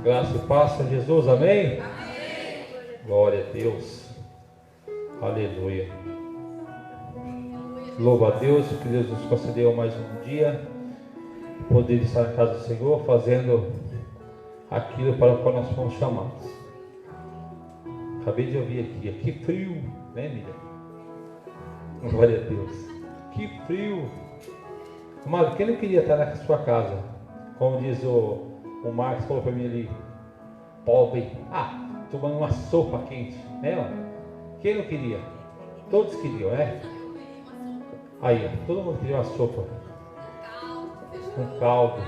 Graça e paz, Senhor Jesus, amém? Glória a Deus, aleluia. Louva a Deus, que Deus nos concedeu mais um dia, poder estar na casa do Senhor, fazendo aquilo para o qual nós fomos chamados. Acabei de ouvir aqui, que frio, né, Miriam? Glória a Deus, que frio. Amado, quem não queria estar na sua casa? Como diz o Marcos, falou para mim ali, pobre, tomando uma sopa quente, né? Ó? Quem não queria? Todos queriam, né? Aí, ó, todo mundo queria uma sopa com caldo.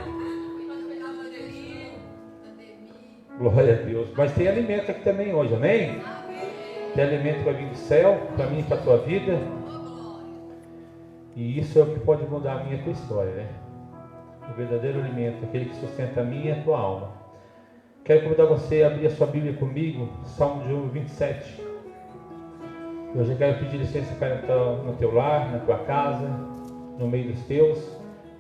Glória a Deus. Mas tem alimento aqui também hoje, amém? Tem alimento para vir do céu, para mim e para a tua vida. E isso é o que pode mudar a minha e a tua história, né? O verdadeiro alimento, aquele que sustenta a minha e a tua alma. Quero convidar você a abrir a sua Bíblia comigo, Salmo de número 27. Eu já quero pedir licença para entrar no teu lar, na tua casa, no meio dos teus.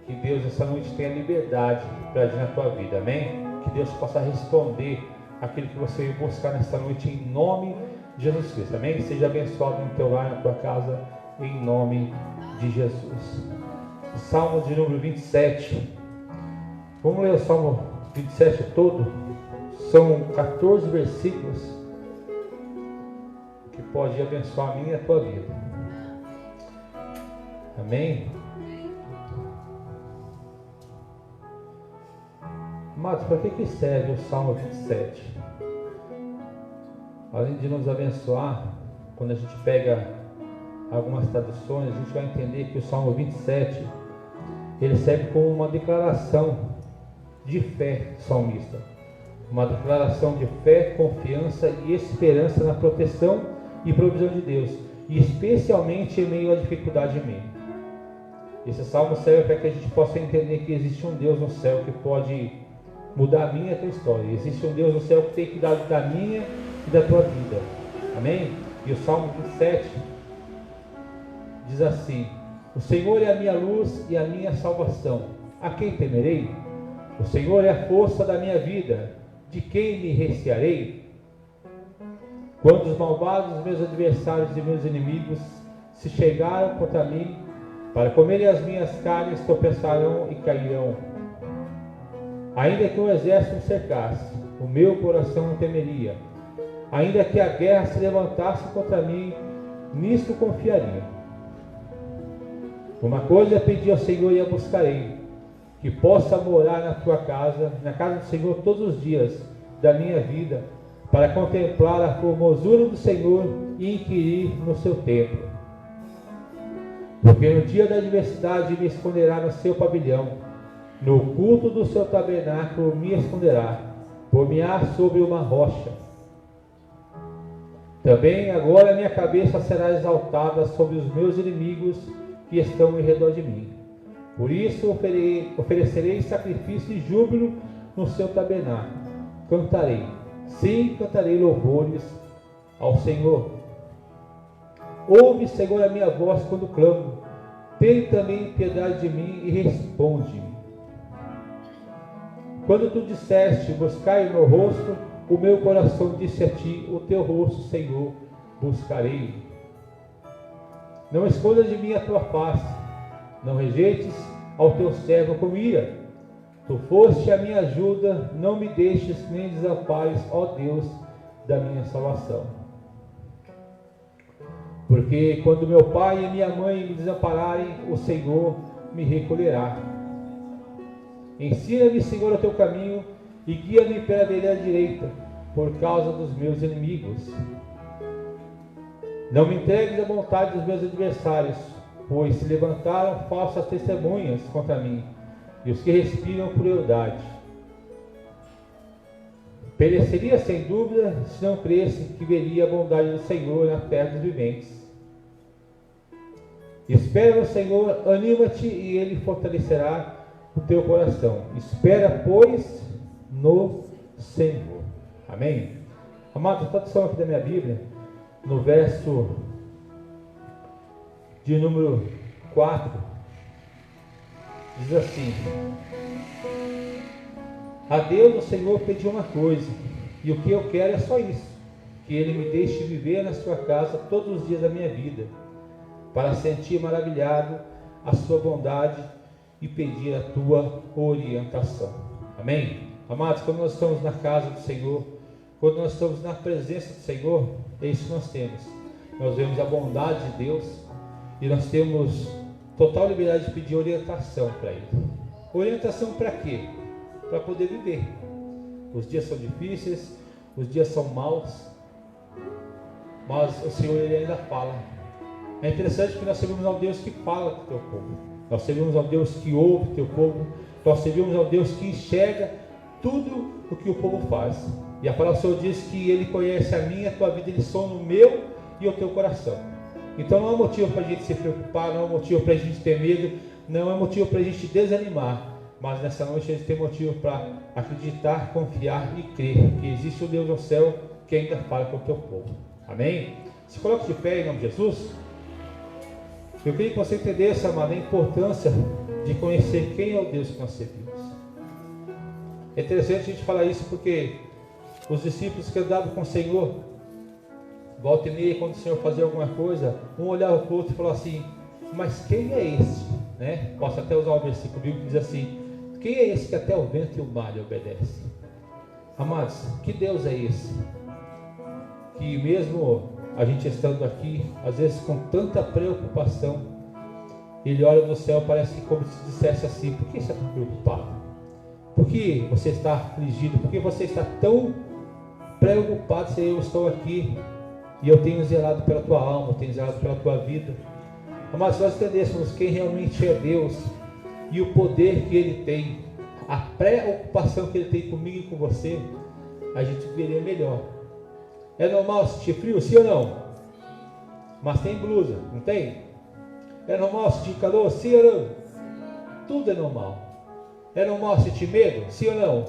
Que Deus essa noite tenha liberdade para agir na tua vida, amém? Que Deus possa responder aquilo que você veio buscar nesta noite em nome de Jesus Cristo, amém? Seja abençoado no teu lar, na tua casa, em nome de Jesus. Salmo de número 27. Vamos ler o Salmo 27 todo. São 14 versículos que pode abençoar a minha e a tua vida. Amém? Mas para que serve o Salmo 27? Além de nos abençoar, quando a gente pega algumas traduções, a gente vai entender que o Salmo 27 ele serve como uma declaração de fé salmista. Uma declaração de fé, confiança e esperança na proteção e provisão de Deus, e especialmente em meio à dificuldade e meio. Esse salmo serve para que a gente possa entender que existe um Deus no céu que pode mudar a minha e a tua história. Existe um Deus no céu que tem cuidado da minha e da tua vida. Amém? E o Salmo 27 diz assim: o Senhor é a minha luz e a minha salvação. A quem temerei? O Senhor é a força da minha vida. De quem me recearei? Quando os malvados, meus adversários e meus inimigos, se chegaram contra mim, para comerem as minhas carnes, tropeçarão e cairão. Ainda que o exército me cercasse, o meu coração não temeria. Ainda que a guerra se levantasse contra mim, nisto confiaria. Uma coisa pedi ao Senhor e a buscarei, que possa morar na tua casa, na casa do Senhor todos os dias da minha vida, para contemplar a formosura do Senhor e inquirir no seu templo. Porque no dia da adversidade me esconderá no seu pavilhão, no culto do seu tabernáculo me esconderá, por-me-á sobre uma rocha. Também agora minha cabeça será exaltada sobre os meus inimigos que estão em redor de mim. Por isso oferecerei sacrifício e júbilo no seu tabernáculo. Cantarei, sim, cantarei louvores ao Senhor. Ouve, Senhor, a minha voz quando clamo. Tem também piedade de mim e responde-me. Quando tu disseste, buscai o meu rosto, o meu coração disse a ti, o teu rosto, Senhor, buscarei. Não escondas de mim a tua face. Não rejeites ao teu servo com ira. Tu foste a minha ajuda, não me deixes nem desampares, ó Deus da minha salvação. Porque quando meu pai e minha mãe me desampararem, o Senhor me recolherá. Ensina-me, Senhor, o teu caminho e guia-me pela vereda direita, por causa dos meus inimigos. Não me entregues à vontade dos meus adversários, pois se levantaram falsas testemunhas contra mim, e os que respiram crueldade. Pereceria sem dúvida, se não cresce que veria a bondade do Senhor na terra dos viventes. Espera no Senhor, anima-te, e Ele fortalecerá o teu coração. Espera, pois, no Senhor. Amém? Amado, a tradução aqui da minha Bíblia, no verso de número 4, diz assim: A Deus, o Senhor, pediu uma coisa, e o que eu quero é só isso, que Ele me deixe viver na sua casa todos os dias da minha vida, para sentir maravilhado a sua bondade e pedir a tua orientação. Amém? Amados, quando nós estamos na casa do Senhor, quando nós estamos na presença do Senhor, é isso que nós temos. Nós vemos a bondade de Deus e nós temos total liberdade de pedir orientação para Ele. Orientação para quê? Para poder viver. Os dias são difíceis, os dias são maus, mas o Senhor Ele ainda fala. É interessante que nós servimos ao Deus que fala com o teu povo. Nós servimos ao Deus que ouve o teu povo. Nós servimos ao Deus que enxerga tudo o que o povo faz. E a palavra do Senhor diz que Ele conhece a minha, a tua vida, Ele sonda o meu e o teu coração. Então não é motivo para a gente se preocupar, não é motivo para a gente ter medo, não é motivo para a gente desanimar. Mas nessa noite a gente tem motivo para acreditar, confiar e crer que existe um Deus no céu que ainda fala com o teu povo. Amém? Se coloque de pé em nome de Jesus. Eu queria que você entendesse, amado, a importância de conhecer quem é o Deus que nós servimos. É interessante a gente falar isso porque os discípulos que andavam com o Senhor, volta e meia, quando o Senhor fazia alguma coisa, um olhava para o outro e falava assim: mas quem é esse? Né? Posso até usar um versículo bíblico que diz assim: quem é esse que até o vento e o mar lhe obedece? Amados, que Deus é esse? Que mesmo a gente estando aqui, às vezes com tanta preocupação, Ele olha do céu, parece que como se dissesse assim: por que você está preocupado? Por que você está afligido? Por que você está tão preocupado se eu estou aqui e eu tenho zelado pela tua alma, eu tenho zelado pela tua vida? Mas se nós entendêssemos quem realmente é Deus e o poder que Ele tem, a preocupação que Ele tem comigo e com você, a gente viveria melhor. É normal sentir frio, sim ou não? Mas tem blusa, não tem? É normal sentir calor, sim ou não? Tudo é normal. É normal sentir medo, sim ou não?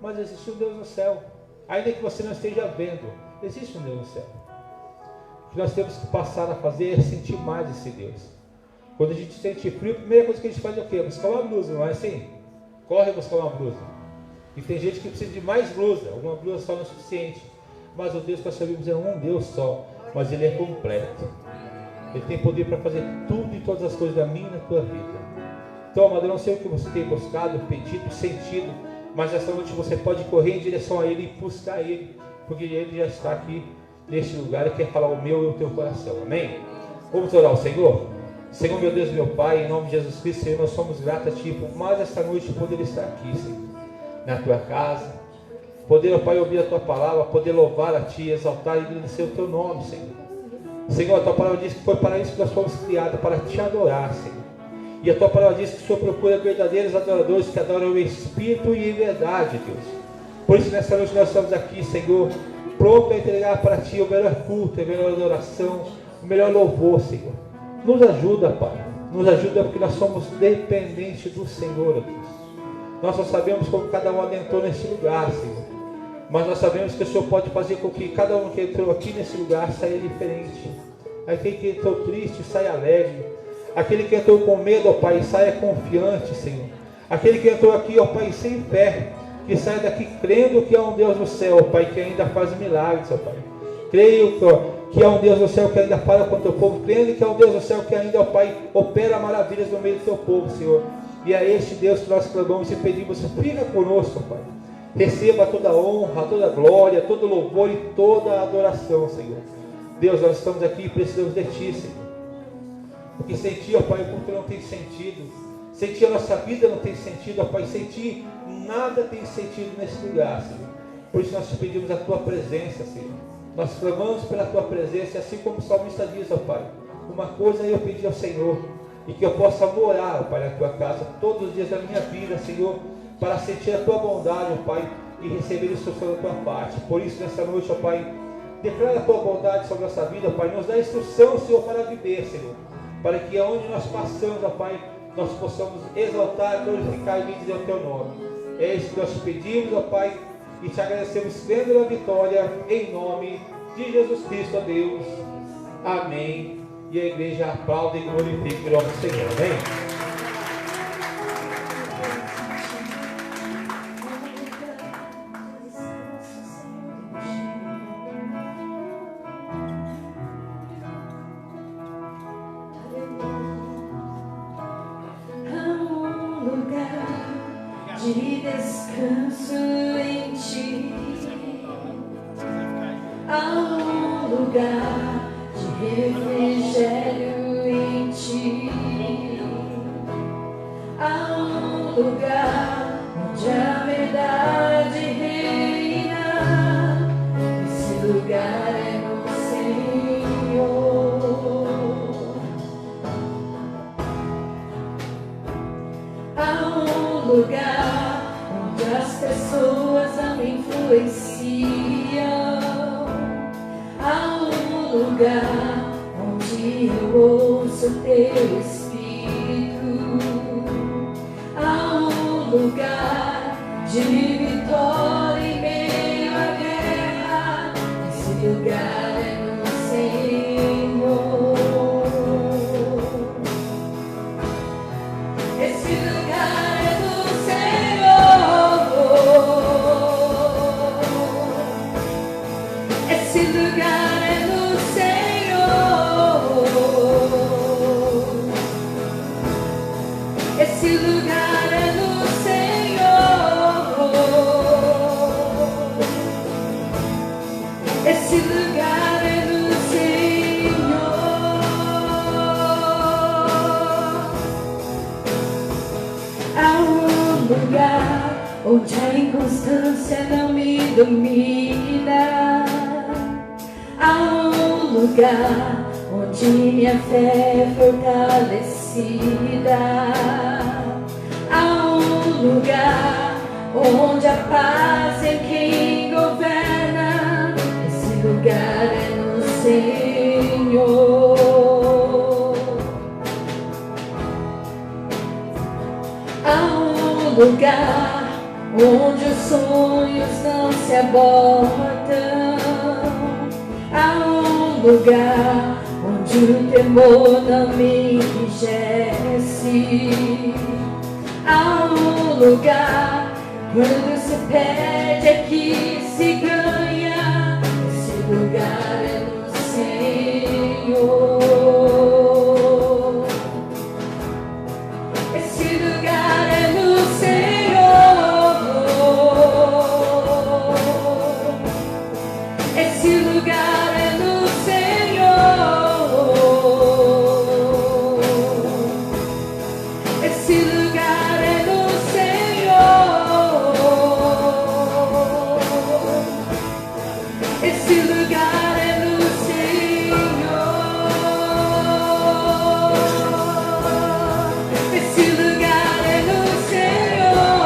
Mas existe um Deus no céu. Ainda que você não esteja vendo, existe um Deus no céu. O que nós temos que passar a fazer é sentir mais esse Deus. Quando a gente sente frio, a primeira coisa que a gente faz é o quê? Buscar uma blusa, não é assim? Corre buscar uma blusa. E tem gente que precisa de mais blusa. Uma blusa só não é suficiente. Mas o Deus que nós sabemos é um Deus só. Mas Ele é completo. Ele tem poder para fazer tudo e todas as coisas da minha e da tua vida. Então, amado, eu não sei o que você tem buscado, pedido, sentido, mas essa noite você pode correr em direção a Ele e buscar Ele, porque Ele já está aqui neste lugar e quer falar o meu e o teu coração. Amém? Vamos orar ao Senhor? Senhor, meu Deus, meu Pai, em nome de Jesus Cristo, Senhor, nós somos gratos a Ti por mais esta noite poder estar aqui, Senhor, na Tua casa, poder, ó Pai, ouvir a Tua palavra, poder louvar a Ti, exaltar e agradecer o Teu nome, Senhor. Senhor, a Tua palavra diz que foi para isso que nós fomos criados, para Te adorar, Senhor. E a Tua palavra diz que o Senhor procura verdadeiros adoradores que adoram o Espírito e em verdade, Deus. Por isso, nessa noite nós estamos aqui, Senhor, pronto a entregar para Ti o melhor culto, a melhor adoração, o melhor louvor, Senhor. Nos ajuda, Pai. Nos ajuda porque nós somos dependentes do Senhor, Deus. Nós só sabemos como cada um adentrou nesse lugar, Senhor. Mas nós sabemos que o Senhor pode fazer com que cada um que entrou aqui nesse lugar saia diferente. Aquele que entrou triste, saia alegre. Aquele que entrou com medo, ó Pai, saia confiante, Senhor. Aquele que entrou aqui, ó Pai, sem fé, que saia daqui crendo que há um Deus no céu, ó Pai, que ainda faz milagres, ó Pai. Creio que há um Deus no céu que ainda fala com o teu povo, crendo que há um Deus no céu que ainda, ó Pai, opera maravilhas no meio do teu povo, Senhor. E é este Deus que nós clamamos e pedimos: fica conosco, Pai. Receba toda a honra, toda a glória, todo o louvor e toda a adoração, Senhor. Deus, nós estamos aqui e precisamos de Ti, Senhor. Porque sem Ti, ó Pai, o culto não tem sentido. Sem Ti a nossa vida não tem sentido, ó Pai. Sem Ti nada tem sentido nesse lugar, Senhor. Por isso nós te pedimos a Tua presença, Senhor. Nós clamamos pela Tua presença, assim como o salmista diz, ó Pai: uma coisa eu pedi ao Senhor, e que eu possa morar, ó Pai, na Tua casa todos os dias da minha vida, Senhor, para sentir a Tua bondade, ó Pai, e receber instrução da Tua parte. Por isso, nessa noite, ó Pai, declara a Tua bondade sobre a nossa vida, ó Pai. Nos dá instrução, Senhor, para viver, Senhor, para que aonde nós passamos, ó Pai, nós possamos exaltar, glorificar e bendizer o Teu nome. É isso que nós te pedimos, ó Pai, e te agradecemos crendo na vitória, em nome de Jesus Cristo, ó Deus. Amém. E a igreja aplaude e glorifica o nome do Senhor. Amém. descanso em ti. Há um lugar de refrigério em ti. Há um lugar onde a verdade reina. Esse lugar é no Senhor. Há um lugar onde as pessoas não influenciam. Há um lugar onde eu ouço teu Espírito. Há um lugar de vitória em meio à guerra. Esse lugar é no Senhor. Esse lugar é no Senhor. Esse lugar é no Senhor. Esse lugar é no Senhor. Esse lugar é no Senhor. Há um lugar onde a inconstância não me domina. Há um lugar onde minha fé é fortalecida. Há um lugar onde a paz é quem governa. Esse lugar é no Senhor. Há um lugar onde os sonhos não se abortam. Há um lugar onde o temor não me enrijece. Há um lugar quando se perde é que se ganha. Esse lugar é no Senhor. Esse lugar é no Senhor. Esse lugar é no Senhor. Esse lugar é no Senhor. Esse lugar é no Senhor. Esse lugar é no Senhor.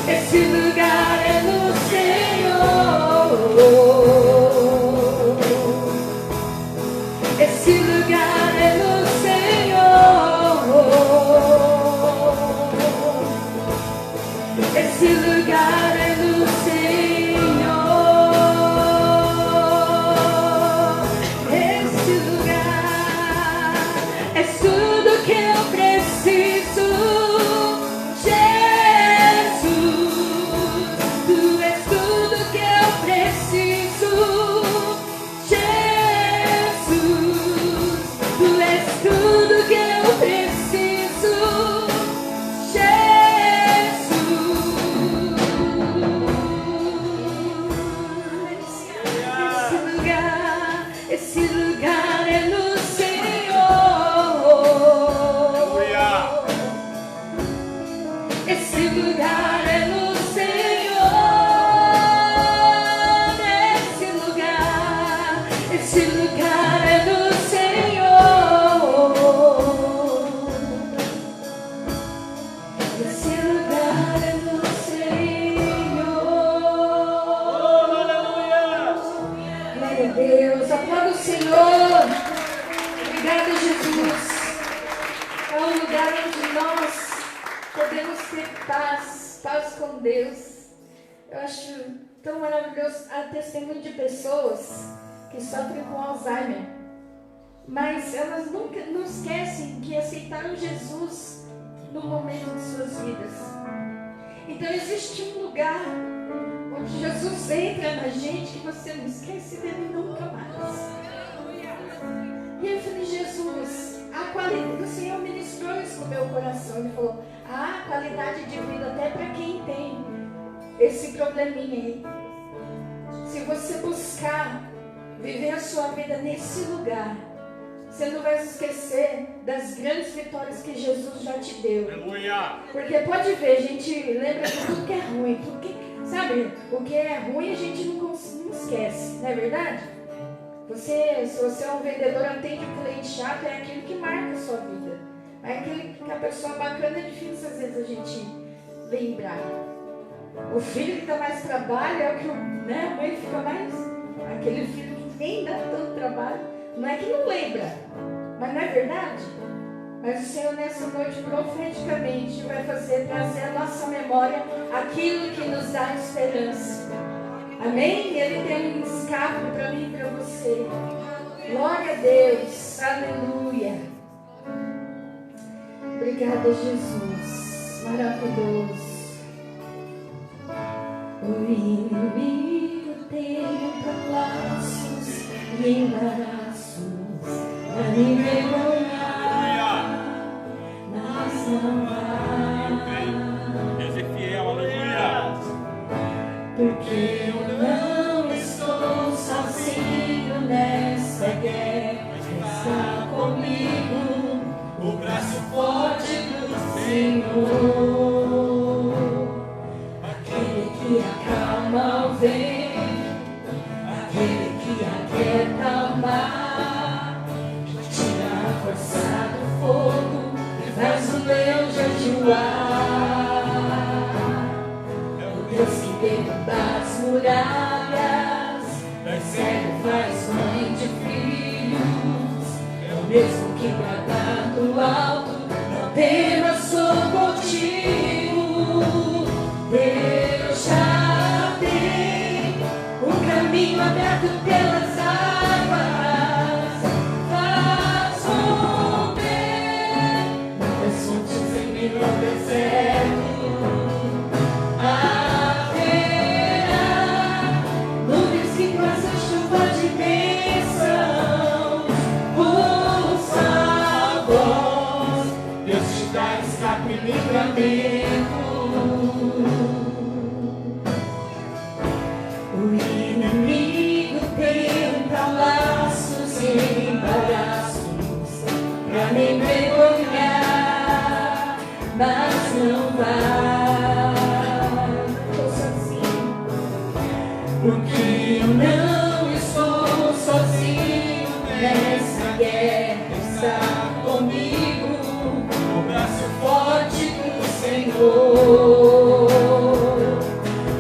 Esse lugar é no Senhor. Esse lugar é no Senhor. Esse lugar é no Senhor. Esse lugar é tudo que eu preciso. Jesus, tu és tudo que eu preciso. Jesus, tu és tudo que eu preciso. Esse lugar é no Senhor. Esse lugar é no Senhor. Esse lugar é no Senhor. Esse lugar é no Senhor. Glória a Deus, aplauda o Senhor. Obrigada, Jesus. É um lugar onde nós podemos ter paz, paz com Deus. Eu acho tão maravilhoso a testemunho de pessoas que sofrem com Alzheimer, mas elas nunca não esquecem que aceitaram Jesus no momento de suas vidas. Então existe um lugar onde Jesus entra na gente que você não esquece dele nunca mais. E eu falei, Jesus, O Senhor ministrou isso no meu coração. Ele falou, há qualidade de vida até para quem tem esse probleminha aí. Se você buscar viver a sua vida nesse lugar, você não vai se esquecer das grandes vitórias que Jesus já te deu. Aleluia. Porque pode ver, a gente lembra de tudo que é ruim. Tudo que, sabe, o que é ruim a gente não esquece, não é verdade? Se você é um vendedor, atende um cliente chato, é aquilo que marca a sua vida. É aquele que a pessoa bacana é difícil às vezes a gente lembrar. O filho que dá mais trabalho é o que a mãe fica mais. Aquele filho que nem dá tanto trabalho, não é que não lembra, mas não é verdade? Mas o Senhor nessa noite profeticamente vai trazer à nossa memória aquilo que nos dá esperança. Amém? Ele tem um escape para mim e para você. Glória a Deus. Aleluia. Obrigada, Jesus. Maravilhoso. O inimigo tenta laços e embaraços para me envergonhar, mas não vai. Deus é fiel, aleluia. Porque eu não estou sozinho nessa guerra. Está comigo o braço forte do Senhor. Aquele que acalma o vento, aquele que aquieta o mar, que tira a força do fogo e faz o leão jejuar. Deus que derruba as muralhas, faz mãe de filhos. É o mesmo que guarda do alto, não temas, sou contigo. Deus já tem um caminho aberto pelas águas, faz romper muitas fontes em meio ao deserto. O inimigo tenta laços e embaraços pra me envergonhar, mas não vai. Estou sozinho, porque eu não estou sozinho nessa guerra. Está comigo o braço forte do Senhor,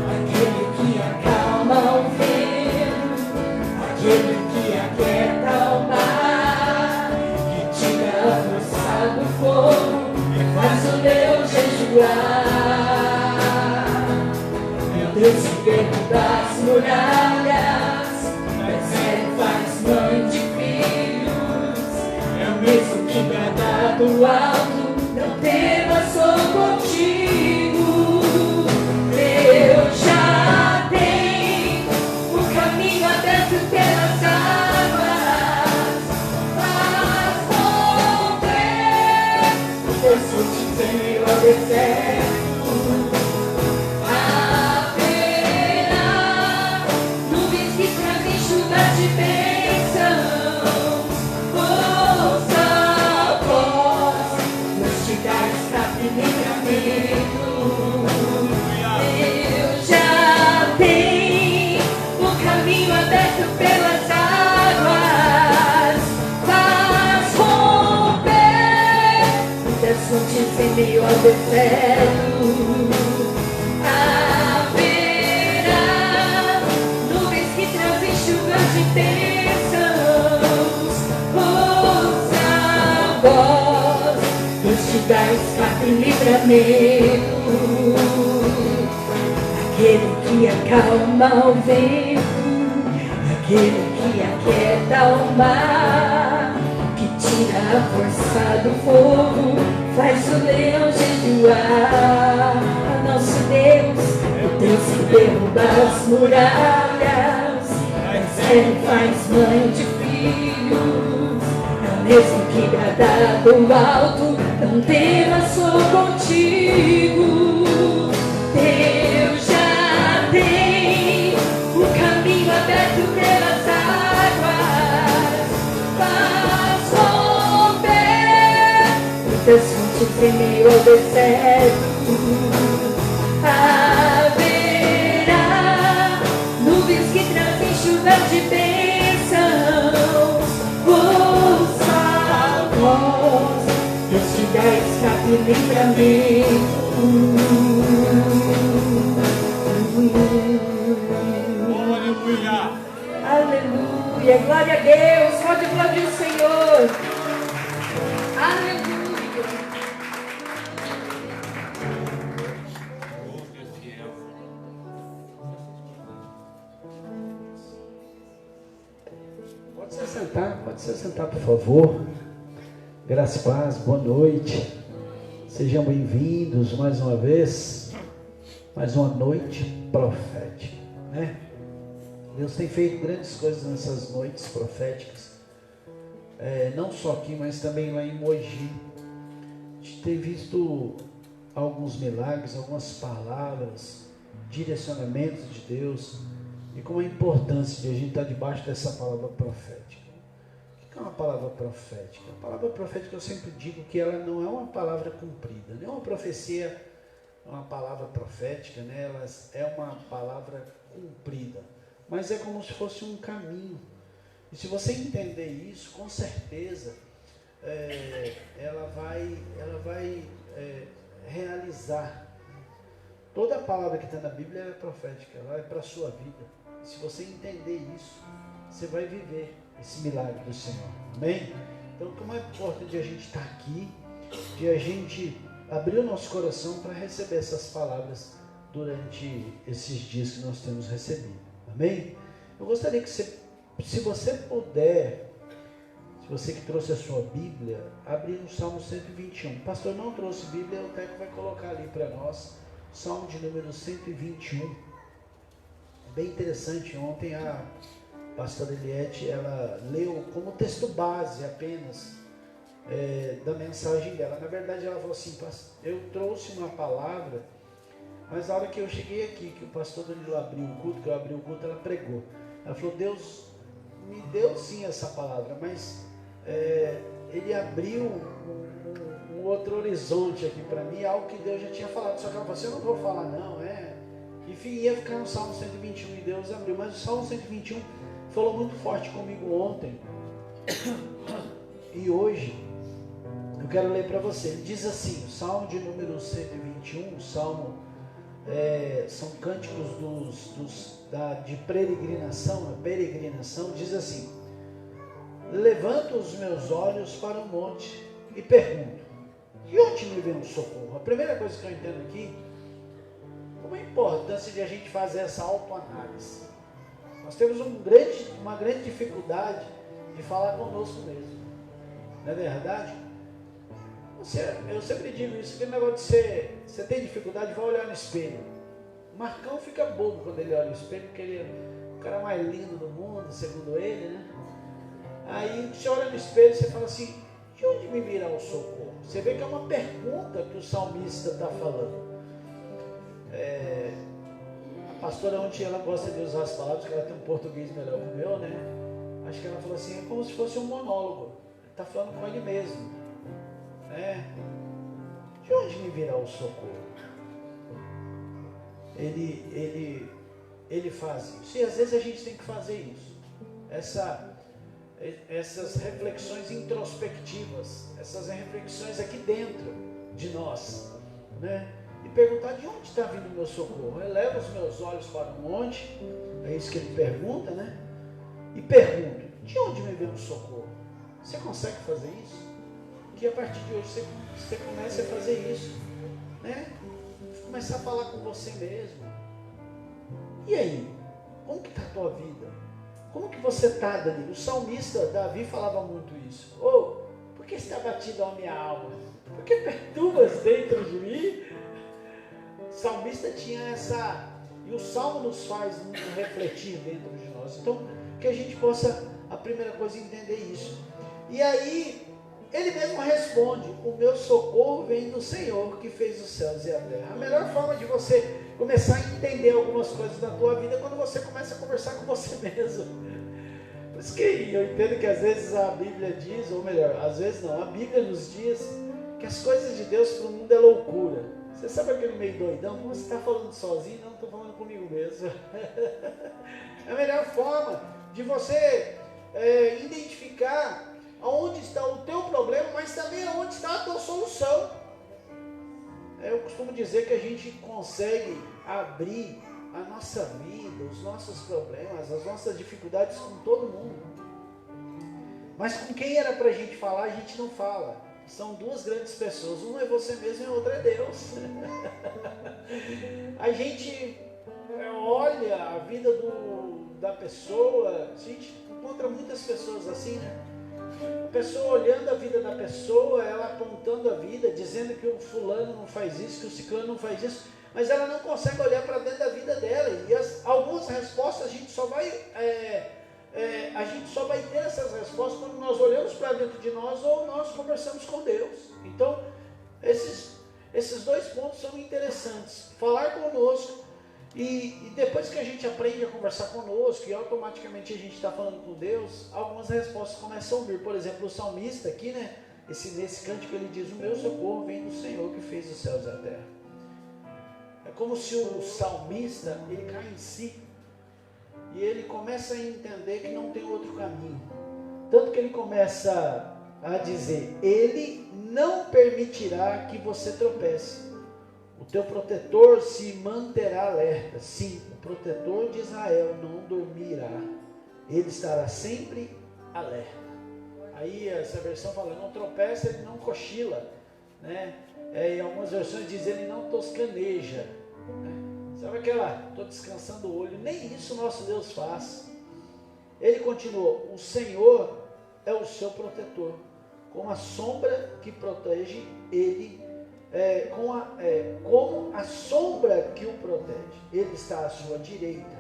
aquele que acalma o vento, aquele que aquieta o mar, que tira a força do fogo e faz o leão jejuar. Meu Deus que derruba as muralhas, faz mãe de filhos, é o mesmo que brada do alto. Não temas, sou contigo. Deus já tem o caminho aberto pelas águas, faz romper os fontes em meio ao deserto. Haverá nuvens que trazem chuva de bênçãos. Ouça a voz, Deus te dá escape e livramento. Deus já tem o caminho aberto pelas águas, faz romper muitas fontes em meio ao deserto. Haverá nuvens que trazem chuvas de bênçãos. Ouça a voz, Deus te dá escape e livramento. Aquele que acalma o vento, aquele que aquieta o mar, que tira a força do fogo, faz o leão jejuar. O nosso Deus, o Deus que derruba as muralhas, ele faz mãe de filhos, é o mesmo que bradar do alto, não temas, sou contigo. Deus já tem o caminho aberto pelas águas, faz romper muitas fontes em meio ao deserto. Haverá nuvens que trazem chuva de bênçãos. Ouça a voz, Deus te dá escape e livramento. Aleluia. Aleluia, glória a Deus, pode aplaudir o Senhor. Aleluia. Pode se sentar, por favor. Graça e paz, boa noite. Sejam bem-vindos mais uma vez, mais uma noite profética, né? Deus tem feito grandes coisas nessas noites proféticas, não só aqui, mas também lá em Mogi. A gente tem visto alguns milagres, algumas palavras, direcionamentos de Deus, e como a importância de a gente estar debaixo dessa palavra profética. O que é uma palavra profética? A palavra profética, eu sempre digo que ela não é uma palavra cumprida, nem uma profecia é uma palavra profética, né? Ela é uma palavra cumprida, mas é como se fosse um caminho. E se você entender isso, com certeza ela vai realizar. Toda a palavra que está na Bíblia é profética, ela é para a sua vida. E se você entender isso, você vai viver esse milagre do Senhor. Amém? Então, como é importante a gente estar aqui, de a gente abrir o nosso coração para receber essas palavras durante esses dias que nós temos recebido. Amém? Eu gostaria que você, se você puder, se você que trouxe a sua Bíblia, abrir no Salmo 121. O pastor não trouxe Bíblia, o Teco vai colocar ali para nós, Salmo de número 121. Bem interessante, ontem a pastora Eliette, ela leu como texto base apenas da mensagem dela. Na verdade ela falou assim, eu trouxe uma palavra, mas na hora que eu cheguei aqui, que o pastor Danilo abriu o culto, que eu abri o culto, ela pregou. Ela falou, Deus me deu sim essa palavra, mas ele abriu um outro horizonte aqui para mim, algo que Deus já tinha falado. Só que ela falou assim, eu não vou falar não, enfim, ia ficar no Salmo 121 e Deus abriu, mas o Salmo 121 falou muito forte comigo ontem e hoje eu quero ler para você. Ele diz assim, o Salmo de número 121, Salmo, são cânticos de peregrinação, diz assim, levanto os meus olhos para o monte e pergunto, de onde me vem o socorro? A primeira coisa que eu entendo aqui, como é a importância de a gente fazer essa autoanálise. Nós temos uma grande dificuldade de falar conosco mesmo, não é verdade? Eu sempre digo isso, aquele negócio de você tem dificuldade, vai olhar no espelho. O Marcão fica bobo quando ele olha no espelho, porque ele é o cara mais lindo do mundo, segundo ele, né? Aí você olha no espelho e você fala assim, de onde me virá o socorro? Você vê que é uma pergunta que o salmista está falando. A pastora ontem, ela gosta de usar as palavras, que ela tem um português melhor que o meu, né? Acho que ela falou assim, é como se fosse um monólogo. Ele está falando com ele mesmo, né? De onde me virá o socorro? Ele faz isso. E às vezes a gente tem que fazer isso. Essas reflexões introspectivas, essas reflexões aqui dentro de nós, né? E perguntar, de onde está vindo o meu socorro? Eu levo os meus olhos para o monte, é isso que ele pergunta, né? E pergunto, de onde me vem o socorro? Você consegue fazer isso? Que a partir de hoje você comece a fazer isso, né? Começar a falar com você mesmo. E aí? Como que está a tua vida? Como que você está, Danilo? O salmista Davi falava muito isso. Por que está batida a minha alma? Por que perturbas dentro de mim? O salmista tinha essa... E o salmo nos faz refletir dentro de nós. Então, que a gente possa, a primeira coisa, entender isso. E aí, ele mesmo responde: o meu socorro vem do Senhor que fez os céus e a terra. A melhor forma de você começar a entender algumas coisas da tua vida é quando você começa a conversar com você mesmo. Por isso que eu entendo que às vezes a Bíblia diz, ou melhor, às vezes não, a Bíblia nos diz que as coisas de Deus para o mundo é loucura. Você sabe aquele meio doidão? Como você está falando sozinho? Não, estou falando comigo mesmo. É a melhor forma de você identificar aonde está o teu problema, mas também aonde está a tua solução. Eu costumo dizer que a gente consegue abrir a nossa vida, os nossos problemas, as nossas dificuldades com todo mundo. Mas com quem era para a gente falar, a gente não fala. São duas grandes pessoas, uma é você mesmo e a outra é Deus. A gente olha a vida da pessoa, a gente encontra muitas pessoas assim, né? A pessoa olhando a vida da pessoa, ela apontando a vida, dizendo que o fulano não faz isso, que o ciclano não faz isso, mas ela não consegue olhar para dentro da vida dela. E algumas respostas a gente só vai ter essas respostas quando nós olhamos para dentro de nós ou nós conversamos com Deus. Então, esses dois pontos são interessantes. Falar conosco e depois que a gente aprende a conversar conosco e automaticamente a gente está falando com Deus, algumas respostas começam a vir. Por exemplo, o salmista aqui, né? Nesse cântico ele diz: o meu socorro vem do Senhor que fez os céus e a terra. É como se o salmista, ele cai em si e ele começa a entender que não tem outro caminho. Tanto que ele começa a dizer: ele não permitirá que você tropece. O teu protetor se manterá alerta. Sim, o protetor de Israel não dormirá. Ele estará sempre alerta. Aí essa versão fala: não tropeça, ele não cochila, né? Em algumas versões diz: ele não toscaneja, né? Sabe aquela, estou descansando o olho? Nem isso nosso Deus faz. Ele continuou: o Senhor é o seu protetor, como a sombra que protege ele, como a sombra que o protege, ele está à sua direita.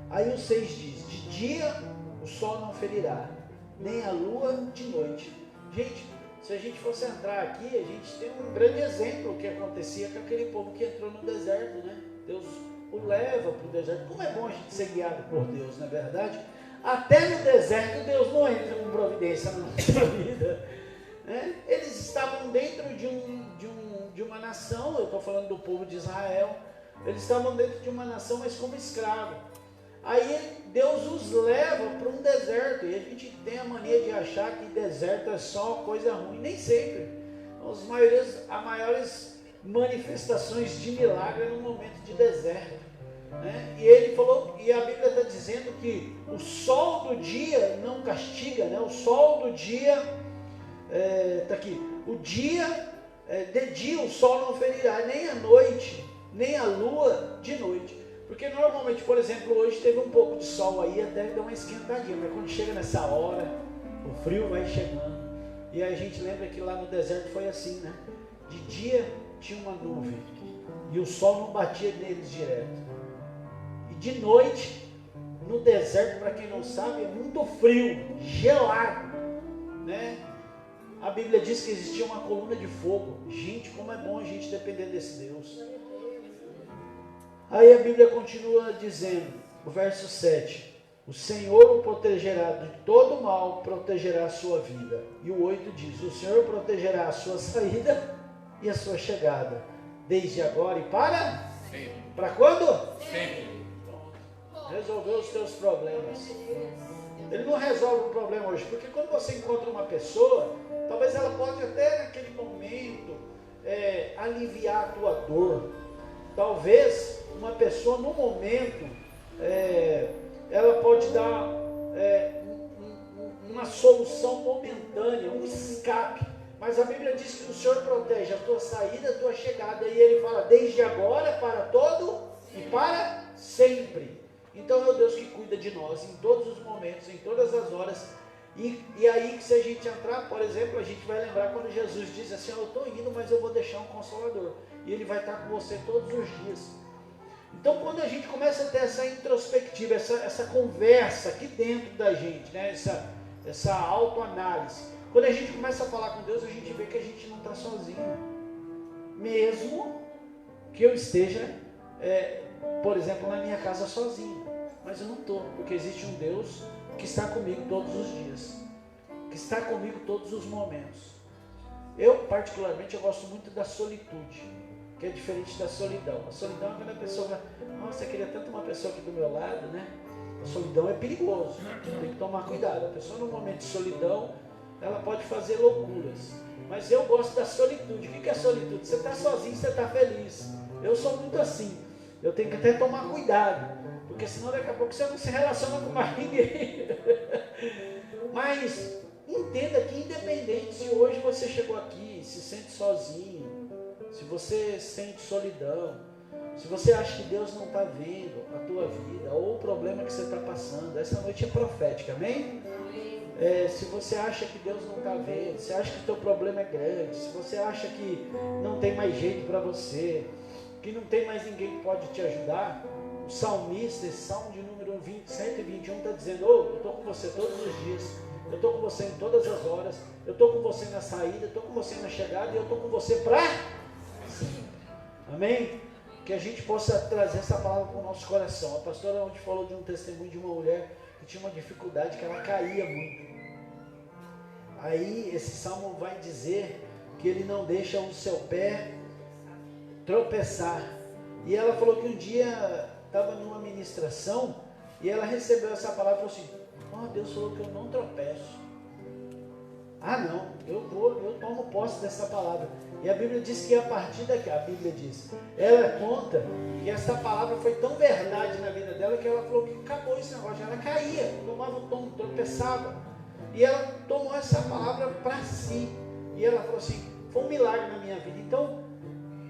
Aí o 6 diz: de dia o sol não ferirá, nem a lua de noite. Gente, se a gente fosse entrar aqui, a gente tem um grande exemplo que acontecia com aquele povo que entrou no deserto, né? Deus o leva para o deserto. Como é bom a gente ser guiado por Deus, não é verdade? Até no deserto Deus não entra com providência na nossa vida, né? Eles estavam dentro de uma nação, eu estou falando do povo de Israel, eles estavam dentro de uma nação, mas como escravo. Aí Deus os leva para um deserto, e a gente tem a mania de achar que deserto é só coisa ruim, nem sempre. As maiores manifestações de milagre é no momento de deserto, né? E ele falou, e a Bíblia está dizendo que o sol do dia não castiga, né? O sol do dia, está aqui, o dia, de dia o sol não ferirá, nem a noite, nem a lua de noite. Porque normalmente, por exemplo, hoje teve um pouco de sol aí, até deu uma esquentadinha, mas quando chega nessa hora, o frio vai chegando. E aí a gente lembra que lá no deserto foi assim, né? De dia tinha uma nuvem e o sol não batia neles direto. E de noite, no deserto, para quem não sabe, é muito frio, gelado, né? A Bíblia diz que existia uma coluna de fogo. Gente, como é bom a gente depender desse Deus. Aí a Bíblia continua dizendo, o verso 7, o Senhor o protegerá de todo mal, protegerá a sua vida. E o 8 diz, o Senhor protegerá a sua saída e a sua chegada, desde agora e para? Sempre. Para quando? Sempre. Resolver os teus problemas. Ele não resolve o problema hoje, porque quando você encontra uma pessoa, talvez ela pode até naquele momento aliviar a tua dor. Talvez uma pessoa no momento, ela pode dar uma solução momentânea, um escape. Mas a Bíblia diz que o Senhor protege a tua saída, a tua chegada. E ele fala, desde agora, para todo e para sempre. Então é o Deus que cuida de nós em todos os momentos, em todas as horas. E aí, se a gente entrar, por exemplo, a gente vai lembrar quando Jesus diz assim, eu estou indo, mas eu vou deixar um Consolador. E ele vai estar com você todos os dias. Então, quando a gente começa a ter essa introspectiva, essa conversa aqui dentro da gente, né? essa autoanálise. Quando a gente começa a falar com Deus, a gente vê que a gente não está sozinho. Mesmo que eu esteja, por exemplo, na minha casa sozinho. Mas eu não estou, porque existe um Deus que está comigo todos os dias. Que está comigo todos os momentos. Eu, particularmente, eu gosto muito da solitude, que é diferente da solidão. A solidão é quando a pessoa vai, nossa, eu queria tanto uma pessoa aqui do meu lado, né? A solidão é perigoso, tem que tomar cuidado. A pessoa no momento de solidão, ela pode fazer loucuras. Mas eu gosto da solitude. O que é solitude? Você está sozinho, você está feliz. Eu sou muito assim. Eu tenho que até tomar cuidado, porque senão daqui a pouco você não se relaciona com mais ninguém. Mas entenda que independente se hoje você chegou aqui, se sente sozinho, se você sente solidão, se você acha que Deus não está vendo a tua vida, ou o problema que você está passando, essa noite é profética, amém? Se você acha que Deus não está vendo, se acha que o teu problema é grande, se você acha que não tem mais jeito para você, que não tem mais ninguém que pode te ajudar, o salmista, esse salmo de número 121 está dizendo, eu estou com você todos os dias, eu estou com você em todas as horas, eu estou com você na saída, eu estou com você na chegada e eu estou com você para sempre. Amém? Que a gente possa trazer essa palavra para o nosso coração. A pastora ontem falou de um testemunho de uma mulher que tinha uma dificuldade, que ela caía muito. Aí esse salmo vai dizer que ele não deixa o seu pé tropeçar. E ela falou que um dia estava numa ministração e ela recebeu essa palavra e falou assim, Deus falou que eu não tropeço. Não, eu tomo posse dessa palavra. E a Bíblia diz que a partir daqui, ela conta que essa palavra foi tão verdade na vida dela que ela falou que acabou esse negócio. Ela caía, tomava um tombo, tropeçava. E ela tomou essa palavra para si. E ela falou assim, foi um milagre na minha vida. Então,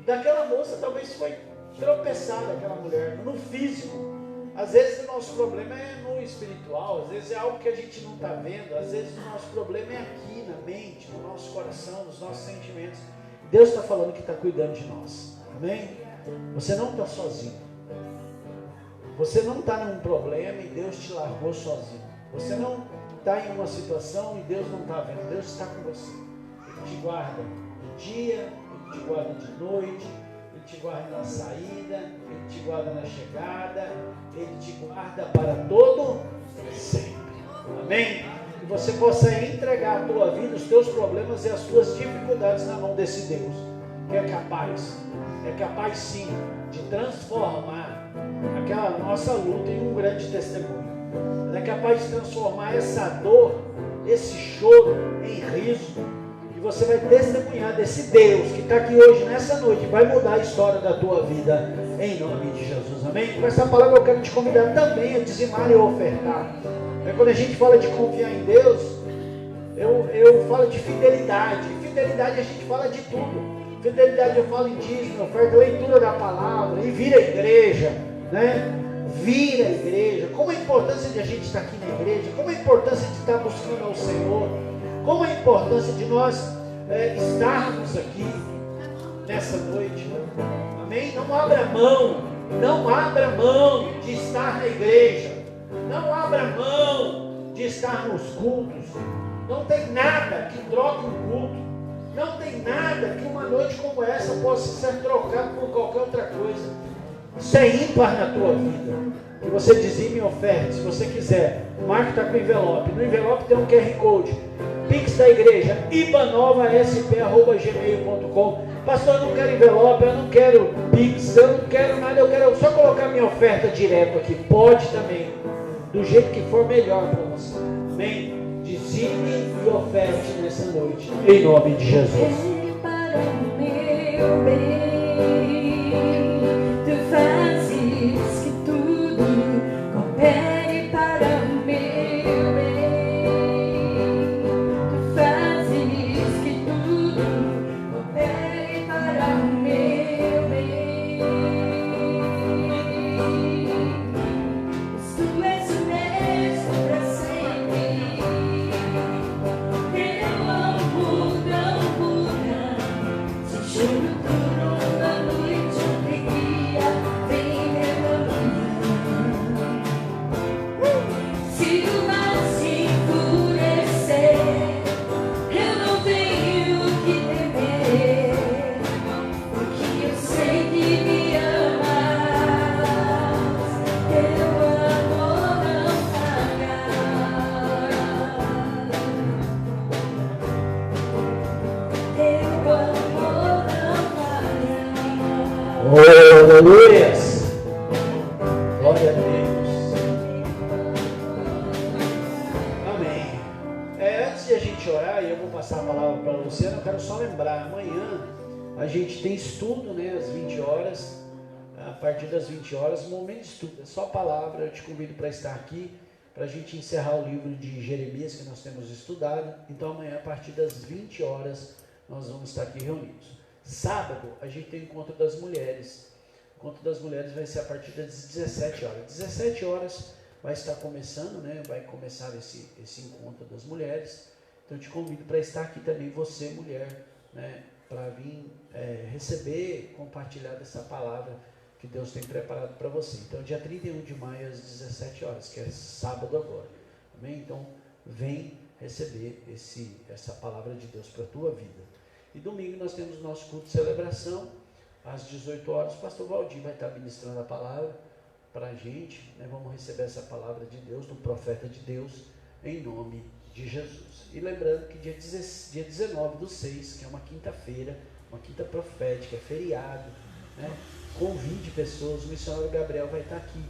daquela moça talvez foi tropeçada aquela mulher, no físico. Às vezes o nosso problema é no espiritual, às vezes é algo que a gente não está vendo, às vezes o nosso problema é aqui na mente, no nosso coração, nos nossos sentimentos. Deus está falando que está cuidando de nós, amém? Você não está sozinho, você não está num problema e Deus te largou sozinho, você não está em uma situação e Deus não está vendo, Deus está com você. Ele te guarda de dia, Ele te guarda de noite, Ele te guarda na saída, Ele te guarda na chegada, Ele te guarda para todo sempre. Amém? Que você possa entregar a tua vida, os teus problemas e as tuas dificuldades na mão desse Deus, que é capaz sim de transformar aquela nossa luta em um grande testemunho. Ele é capaz de transformar essa dor, esse choro em riso. Você vai testemunhar desse Deus que está aqui hoje, nessa noite, vai mudar a história da tua vida, em nome de Jesus, amém? Com essa palavra eu quero te convidar também a dizimar e a ofertar. Quando a gente fala de confiar em Deus, eu falo de fidelidade. Fidelidade a gente fala de tudo. Fidelidade eu falo em dízimo, oferta, leitura da palavra, e vir à igreja, né? Vir à igreja. Como a importância de a gente estar aqui na igreja, como a importância de estar buscando ao Senhor, como a importância de nós estarmos aqui nessa noite, amém? Não abra mão de estar na igreja, não abra mão de estar nos cultos. Não tem nada que troque um culto, não tem nada que uma noite como essa possa ser trocada por qualquer outra coisa. Isso é ímpar na tua vida. Que você dizime e oferte, se você quiser. O Marco está com o envelope. No envelope tem um QR Code. Pix da igreja, ibanovasp@gmail.com. Pastor, eu não quero envelope, eu não quero Pix, eu não quero nada, eu quero só colocar minha oferta direto aqui. Pode também, do jeito que for melhor para você. Amém? Dizime e oferte nessa noite, em nome de Jesus. Para o meu bem, tu fazes que tudo coopere para o meu bem. Tu fazes que tudo coopere para o meu bem. Tu és o mesmo para sempre. Teu amor não muda. Se juro, tu não Oh, aleluia! Glória a Deus. Amém. Antes de a gente orar, e eu vou passar a palavra para a Luciana, eu quero só lembrar, amanhã a gente tem estudo, né, às 20 horas. A partir das 20 horas, momento de estudo, é só palavra. Eu te convido para estar aqui, para a gente encerrar o livro de Jeremias que nós temos estudado. Então amanhã, a partir das 20 horas, nós vamos estar aqui reunidos. Sábado, a gente tem o encontro das mulheres. O encontro das mulheres vai ser a partir das 17 horas. 17 horas vai estar começando, né? Vai começar esse encontro das mulheres. Então eu te convido para estar aqui também, você, mulher, né? Para vir receber, compartilhar dessa palavra que Deus tem preparado para você. Então, dia 31 de maio, às 17 horas, que é sábado agora. Amém? Então, vem receber essa palavra de Deus para a tua vida. E domingo nós temos o nosso culto de celebração, às 18 horas. O pastor Valdir vai estar ministrando a palavra para a gente, né? Vamos receber essa palavra de Deus, do profeta de Deus, em nome de Jesus. E lembrando que dia 19/6, que é uma quinta-feira, uma quinta profética, é feriado, né? Convide pessoas. O missionário Gabriel vai estar aqui,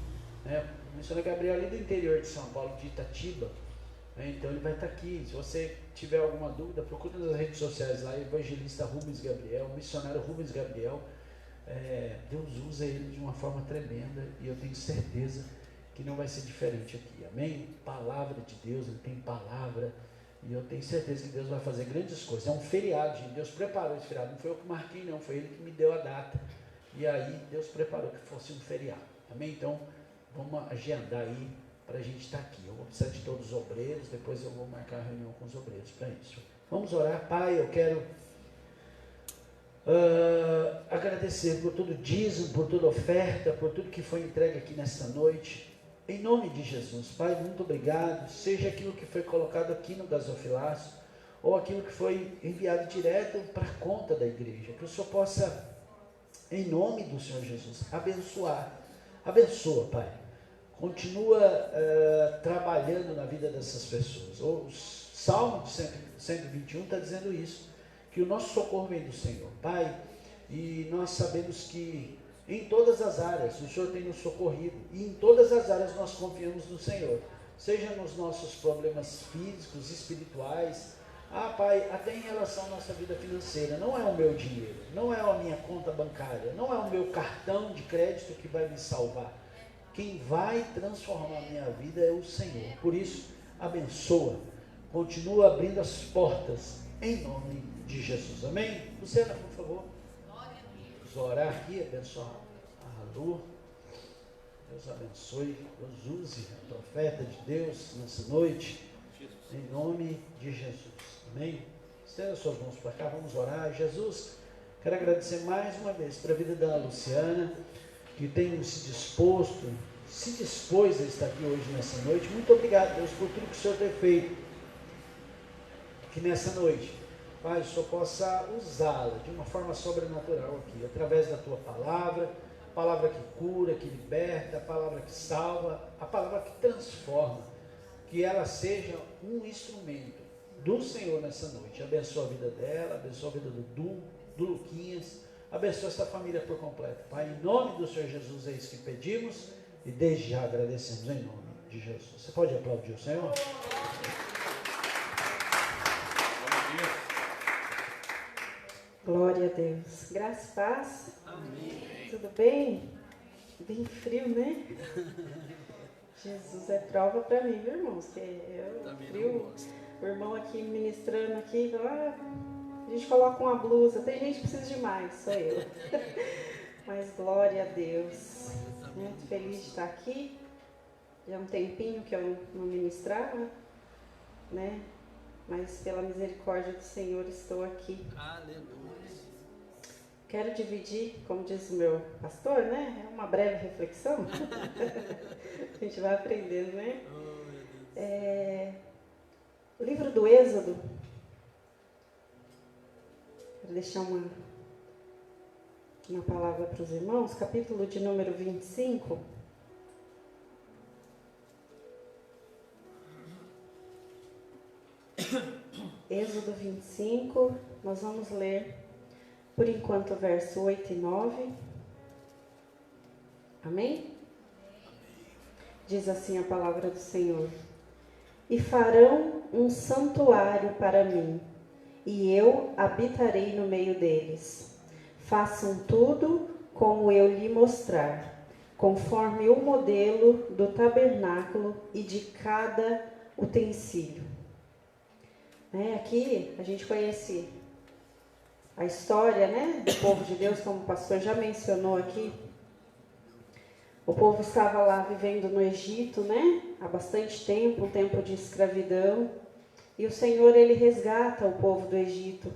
né? O missionário Gabriel ali do interior de São Paulo, de Itatiba, né? Então ele vai estar aqui. Se você tiver alguma dúvida, procure nas redes sociais lá, evangelista Rubens Gabriel, missionário Rubens Gabriel. Deus usa ele de uma forma tremenda e eu tenho certeza que não vai ser diferente aqui, amém? Palavra de Deus, ele tem palavra, e eu tenho certeza que Deus vai fazer grandes coisas. É um feriado, gente. Deus preparou esse feriado, não foi eu que marquei, não, foi ele que me deu a data, e aí Deus preparou que fosse um feriado, amém? Então vamos agendar aí para a gente estar aqui. Eu vou precisar de todos os obreiros, depois eu vou marcar a reunião com os obreiros para isso. Vamos orar. Pai, eu quero agradecer por todo dízimo, por toda oferta, por tudo que foi entregue aqui nesta noite. Em nome de Jesus, Pai, muito obrigado. Seja aquilo que foi colocado aqui no gasofilaço, ou aquilo que foi enviado direto para a conta da igreja, que o Senhor possa, em nome do Senhor Jesus, abençoar. Abençoa, Pai. Continua trabalhando na vida dessas pessoas. O Salmo 121 está dizendo isso, que o nosso socorro vem do Senhor, Pai, e nós sabemos que em todas as áreas o Senhor tem nos socorrido, e em todas as áreas nós confiamos no Senhor, seja nos nossos problemas físicos, espirituais, Pai, até em relação à nossa vida financeira. Não é o meu dinheiro, não é a minha conta bancária, não é o meu cartão de crédito que vai me salvar. Quem vai transformar a minha vida é o Senhor. Por isso, abençoa, continua abrindo as portas, em nome de Jesus, amém? Luciana, por favor. Vamos orar aqui, abençoar a Lu. Deus abençoe, Deus use a profeta de Deus nessa noite, em nome de Jesus, amém? Estenda suas mãos para cá, vamos orar. Jesus, quero agradecer mais uma vez para a vida da Luciana, que tem se dispôs a estar aqui hoje nessa noite. Muito obrigado, Deus, por tudo que o Senhor tem feito aqui nessa noite. Pai, o Senhor possa usá-la de uma forma sobrenatural aqui, através da Tua palavra, a palavra que cura, que liberta, a palavra que salva, a palavra que transforma, que ela seja um instrumento do Senhor nessa noite. Abençoa a vida dela, abençoa a vida do Luquinhas, abençoa essa família por completo. Pai, em nome do Senhor Jesus é isso que pedimos e desde já agradecemos em nome de Jesus. Você pode aplaudir o Senhor? Glória a Deus. Graça e paz. Amém. Tudo bem? Bem frio, né? Jesus é prova para mim, viu, irmãos? Que eu frio. O irmão aqui ministrando aqui, a gente coloca uma blusa. Tem gente que precisa de mais, sou eu. Mas glória a Deus. Muito feliz de estar aqui. Já há um tempinho que eu não ministrava, né? Mas pela misericórdia do Senhor estou aqui. Aleluia. Quero dividir, como diz o meu pastor, né? É uma breve reflexão. A gente vai aprendendo, né? O livro do Êxodo. Quero deixar uma palavra para os irmãos. Capítulo de número 25. Êxodo 25, nós vamos ler, por enquanto, o verso 8 e 9, Amém? Diz assim a palavra do Senhor: e farão um santuário para mim, e eu habitarei no meio deles. Façam tudo como eu lhe mostrar, conforme o modelo do tabernáculo e de cada utensílio. Aqui a gente conhece a história, do povo de Deus, como o pastor já mencionou aqui. O povo estava lá vivendo no Egito, há bastante tempo, um tempo de escravidão. E o Senhor, ele resgata o povo do Egito.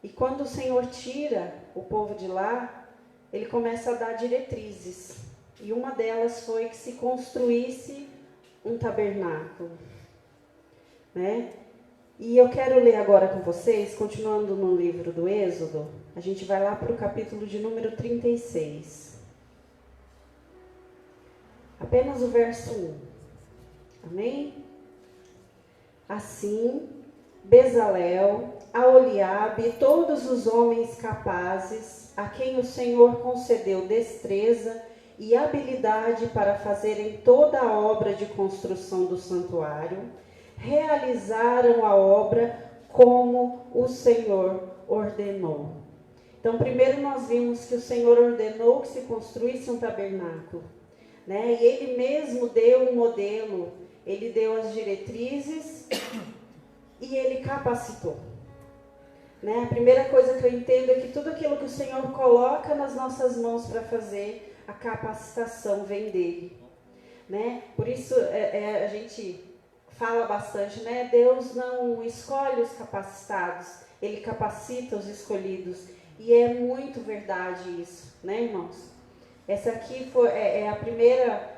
E quando o Senhor tira o povo de lá, ele começa a dar diretrizes. E uma delas foi que se construísse um tabernáculo. E eu quero ler agora com vocês, continuando no livro do Êxodo, a gente vai lá para o capítulo de número 36. Apenas o verso 1. Amém? Assim, Bezalel, Aholiabe e todos os homens capazes, a quem o Senhor concedeu destreza e habilidade para fazerem toda a obra de construção do santuário, realizaram a obra como o Senhor ordenou. Então, primeiro nós vimos que o Senhor ordenou que se construísse um tabernáculo. E ele mesmo deu um modelo, ele deu as diretrizes e ele capacitou. A primeira coisa que eu entendo é que tudo aquilo que o Senhor coloca nas nossas mãos para fazer, a capacitação vem dele. Por isso a gente fala bastante, Deus não escolhe os capacitados, ele capacita os escolhidos. E é muito verdade isso, irmãos? Essa aqui é a primeira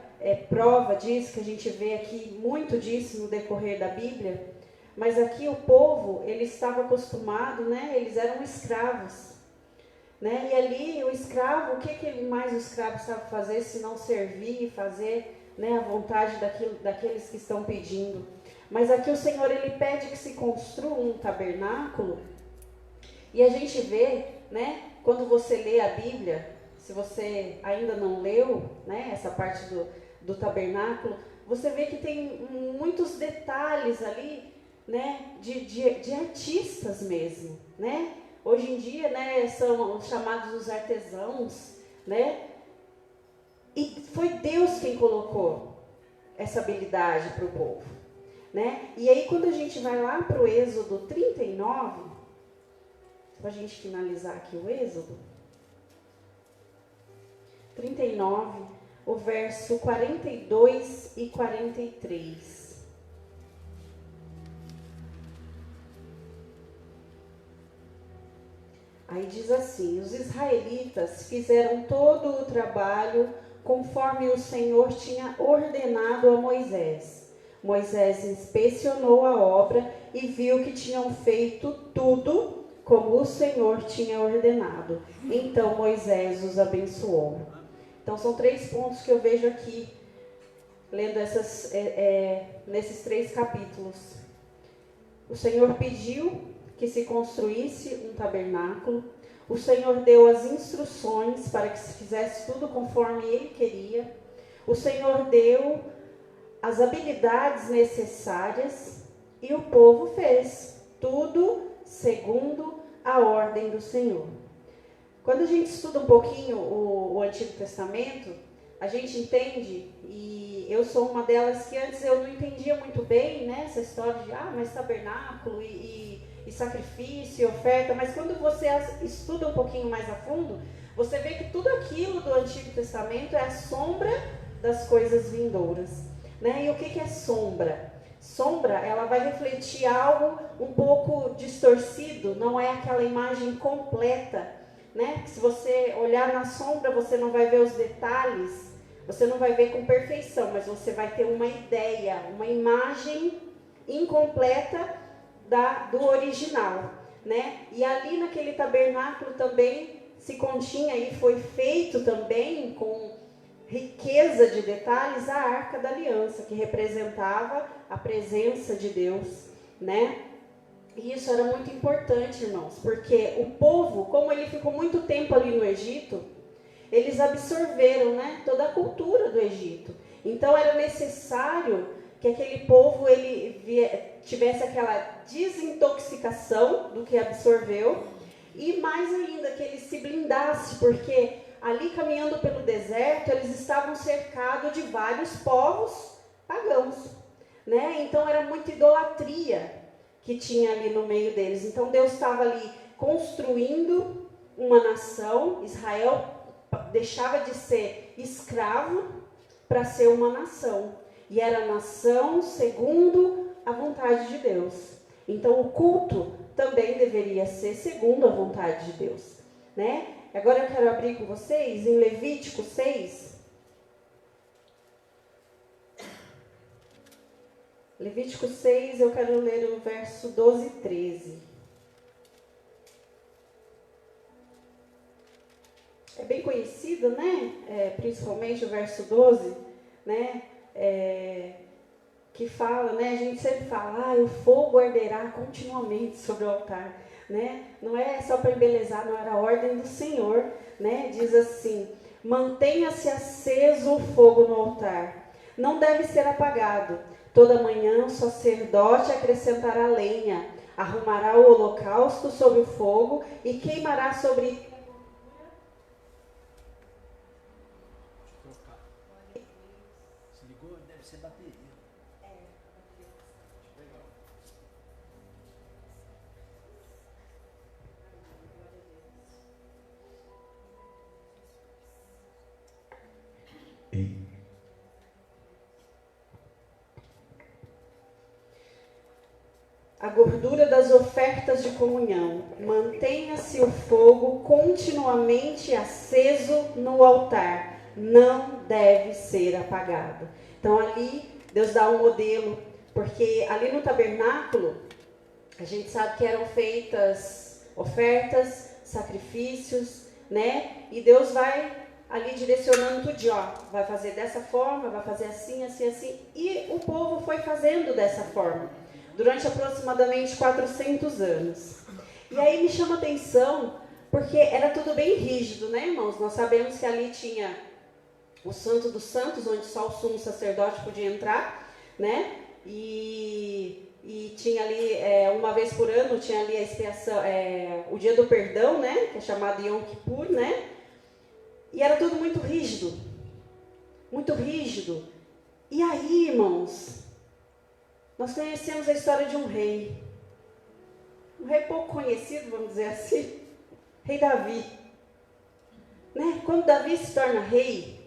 prova disso, que a gente vê aqui muito disso no decorrer da Bíblia. Mas aqui o povo, ele estava acostumado, eles eram escravos. E ali o escravo, o que mais o escravo sabe fazer se não servir e fazer a vontade daqueles que estão pedindo. Mas aqui o Senhor, ele pede que se construa um tabernáculo. E a gente vê, quando você lê a Bíblia, se você ainda não leu, essa parte do tabernáculo, você vê que tem muitos detalhes ali, de artistas mesmo, Hoje em dia, são chamados os artesãos, E foi Deus quem colocou essa habilidade para o povo, E aí quando a gente vai lá para o Êxodo 39, para a gente finalizar aqui o Êxodo 39, o verso 42 e 43. Aí diz assim: os israelitas fizeram todo o trabalho conforme o Senhor tinha ordenado a Moisés. Moisés inspecionou a obra e viu que tinham feito tudo como o Senhor tinha ordenado. Então Moisés os abençoou. Então são 3 pontos que eu vejo aqui, lendo nesses 3 capítulos. O Senhor pediu que se construísse um tabernáculo. O Senhor deu as instruções para que se fizesse tudo conforme Ele queria. O Senhor deu as habilidades necessárias e o povo fez tudo segundo a ordem do Senhor. Quando a gente estuda um pouquinho o Antigo Testamento, a gente entende, e eu sou uma delas que antes eu não entendia muito bem, essa história de, mas tabernáculo e sacrifício e oferta, mas quando você estuda um pouquinho mais a fundo, você vê que tudo aquilo do Antigo Testamento é a sombra das coisas vindouras. E o que é sombra? Sombra, ela vai refletir algo um pouco distorcido, não é aquela imagem completa. Se você olhar na sombra, você não vai ver os detalhes, você não vai ver com perfeição, mas você vai ter uma ideia, uma imagem incompleta do original, E ali naquele tabernáculo também se continha e foi feito também com riqueza de detalhes a Arca da Aliança, que representava a presença de Deus, E isso era muito importante, irmãos, porque o povo, como ele ficou muito tempo ali no Egito, eles absorveram, né, toda a cultura do Egito. Então era necessário que aquele povo tivesse aquela desintoxicação do que absorveu, e mais ainda que ele se blindasse, porque ali caminhando pelo deserto eles estavam cercados de vários povos pagãos, né? Então era muita idolatria que tinha ali no meio deles. Então Deus estava ali construindo uma nação. Israel deixava de ser escravo para ser uma nação, e era nação segundo a vontade de Deus. Então o culto também deveria ser segundo a vontade de Deus, né? Agora eu quero abrir com vocês em Levítico 6. Levítico 6, eu quero ler o verso 12 e 13. É bem conhecido, né? Principalmente o verso 12, né? Que fala, né? A gente sempre fala, o fogo arderá continuamente sobre o altar, né? Não é só para embelezar, não era a ordem do Senhor, né? Diz assim: mantenha-se aceso o fogo no altar, não deve ser apagado. Toda manhã o sacerdote acrescentará lenha, arrumará o holocausto sobre o fogo e queimará sobre... Se ligou? Deve ser bateria. A gordura das ofertas de comunhão. Mantenha-se o fogo continuamente aceso no altar. Não deve ser apagado. Então ali Deus dá um modelo, porque ali no tabernáculo a gente sabe que eram feitas ofertas, sacrifícios, né? E Deus vai ali direcionando tudo, vai fazer dessa forma, vai fazer assim, assim, assim. E o povo foi fazendo dessa forma durante aproximadamente 400 anos. E aí me chama a atenção, porque era tudo bem rígido, né, irmãos? Nós sabemos que ali tinha o Santo dos Santos, onde só o sumo sacerdote podia entrar, né? E tinha ali, uma vez por ano, tinha ali a expiação, o dia do perdão, né? Que é chamado Yom Kippur, né? E era tudo muito rígido. Muito rígido. E aí, irmãos, nós conhecemos a história de um rei pouco conhecido, vamos dizer assim, rei Davi, né? Quando Davi se torna rei,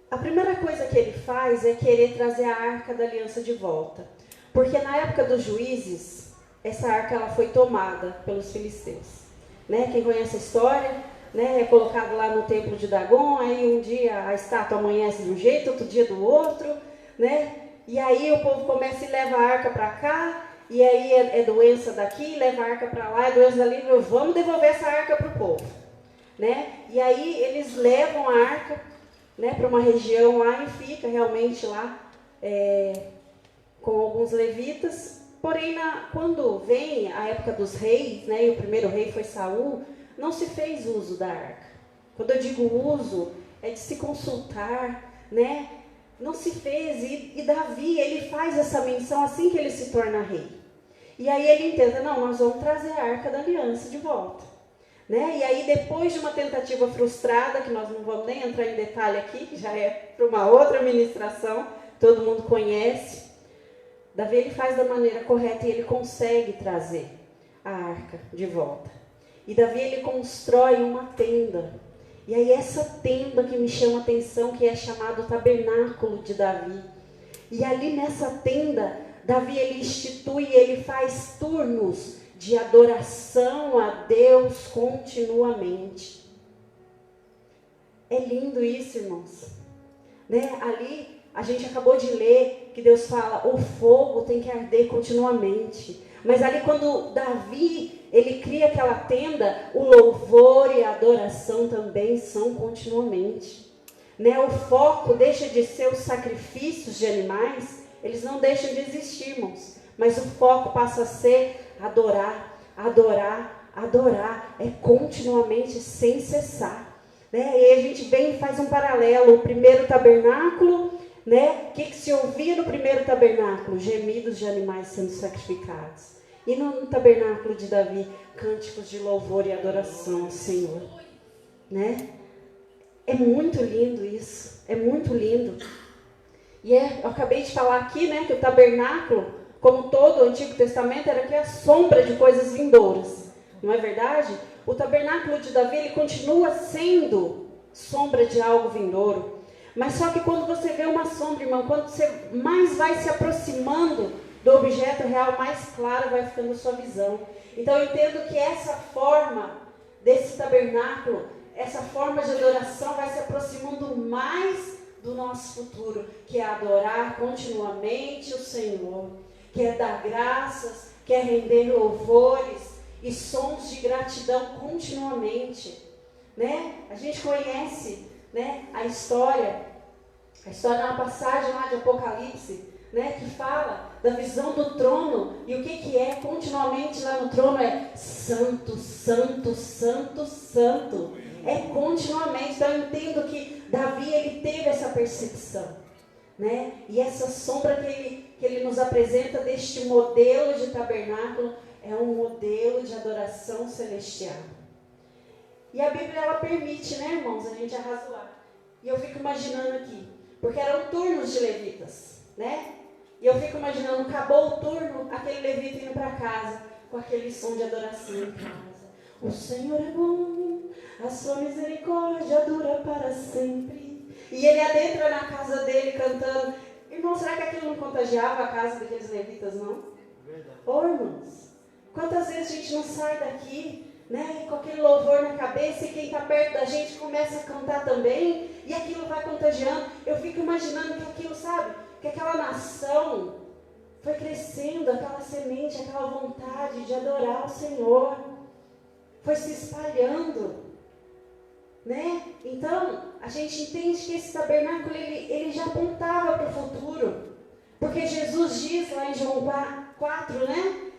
a primeira coisa que ele faz é querer trazer a Arca da Aliança de volta, porque na época dos juízes, essa arca ela foi tomada pelos filisteus, né? Quem conhece a história, né? É colocado lá no templo de Dagon, aí um dia a estátua amanhece de um jeito, outro dia do outro, né? E aí o povo começa e leva a arca para cá, e aí é doença daqui, leva a arca para lá, é doença dali, vamos devolver essa arca para o povo, né? E aí eles levam a arca, né, para uma região lá e fica realmente lá com alguns levitas. Porém, quando vem a época dos reis, né, e o primeiro rei foi Saul, não se fez uso da arca. Quando eu digo uso, é de se consultar, né? Não se fez, e Davi, ele faz essa menção assim que ele se torna rei. E aí ele entende, não, nós vamos trazer a Arca da Aliança de volta, né? E aí depois de uma tentativa frustrada, que nós não vamos nem entrar em detalhe aqui, que já é para uma outra ministração, todo mundo conhece, Davi ele faz da maneira correta e ele consegue trazer a Arca de volta. E Davi ele constrói uma tenda. E aí essa tenda que me chama a atenção, que é chamado Tabernáculo de Davi. E ali nessa tenda, Davi ele institui, ele faz turnos de adoração a Deus continuamente. É lindo isso, irmãos. Né? Ali a gente acabou de ler que Deus fala, o fogo tem que arder continuamente. Mas ali quando Davi ele cria aquela tenda, o louvor e a adoração também são continuamente, né? O foco deixa de ser os sacrifícios de animais, eles não deixam de existir, irmãos, mas o foco passa a ser adorar, adorar, adorar, é continuamente, sem cessar. Né? E aí a gente vem e faz um paralelo. O primeiro tabernáculo, né? O que se ouvia no primeiro tabernáculo? Gemidos de animais sendo sacrificados. E no tabernáculo de Davi, cânticos de louvor e adoração ao Senhor. Né? É muito lindo isso, é muito lindo. E eu acabei de falar aqui, né, que o tabernáculo, como todo o Antigo Testamento, era que a sombra de coisas vindouras. Não é verdade? O tabernáculo de Davi, ele continua sendo sombra de algo vindouro. Mas só que quando você vê uma sombra, irmão, quando você mais vai se aproximando do objeto real, mais clara vai ficando a sua visão. Então eu entendo que essa forma desse tabernáculo, essa forma de adoração vai se aproximando mais do nosso futuro, que é adorar continuamente o Senhor, que é dar graças, que é render louvores e sons de gratidão continuamente. Né? A gente conhece, né, a história é uma passagem lá de Apocalipse, né, que fala da visão do trono, e o que é continuamente lá no trono é santo, santo, santo, santo. É continuamente. Então eu entendo que Davi, ele teve essa percepção, né? E essa sombra que ele nos apresenta deste modelo de tabernáculo é um modelo de adoração celestial. E a Bíblia, ela permite, né, irmãos, a gente arrazoar. E eu fico imaginando aqui, porque eram turnos de levitas, né? E eu fico imaginando, acabou o turno, aquele levita indo para casa, com aquele som de adoração em casa. O Senhor é bom, a sua misericórdia dura para sempre. E ele adentra na casa dele cantando. Irmão, será que aquilo não contagiava a casa daqueles levitas, não? Verdade. Ô, irmãos, quantas vezes a gente não sai daqui, né, com aquele louvor na cabeça, e quem está perto da gente começa a cantar também, e aquilo vai contagiando. Eu fico imaginando que aquilo, sabe, que aquela nação foi crescendo, aquela semente, aquela vontade de adorar o Senhor, foi se espalhando, né? Então, a gente entende que esse tabernáculo, ele já apontava para o futuro, porque Jesus diz lá em João 4, né?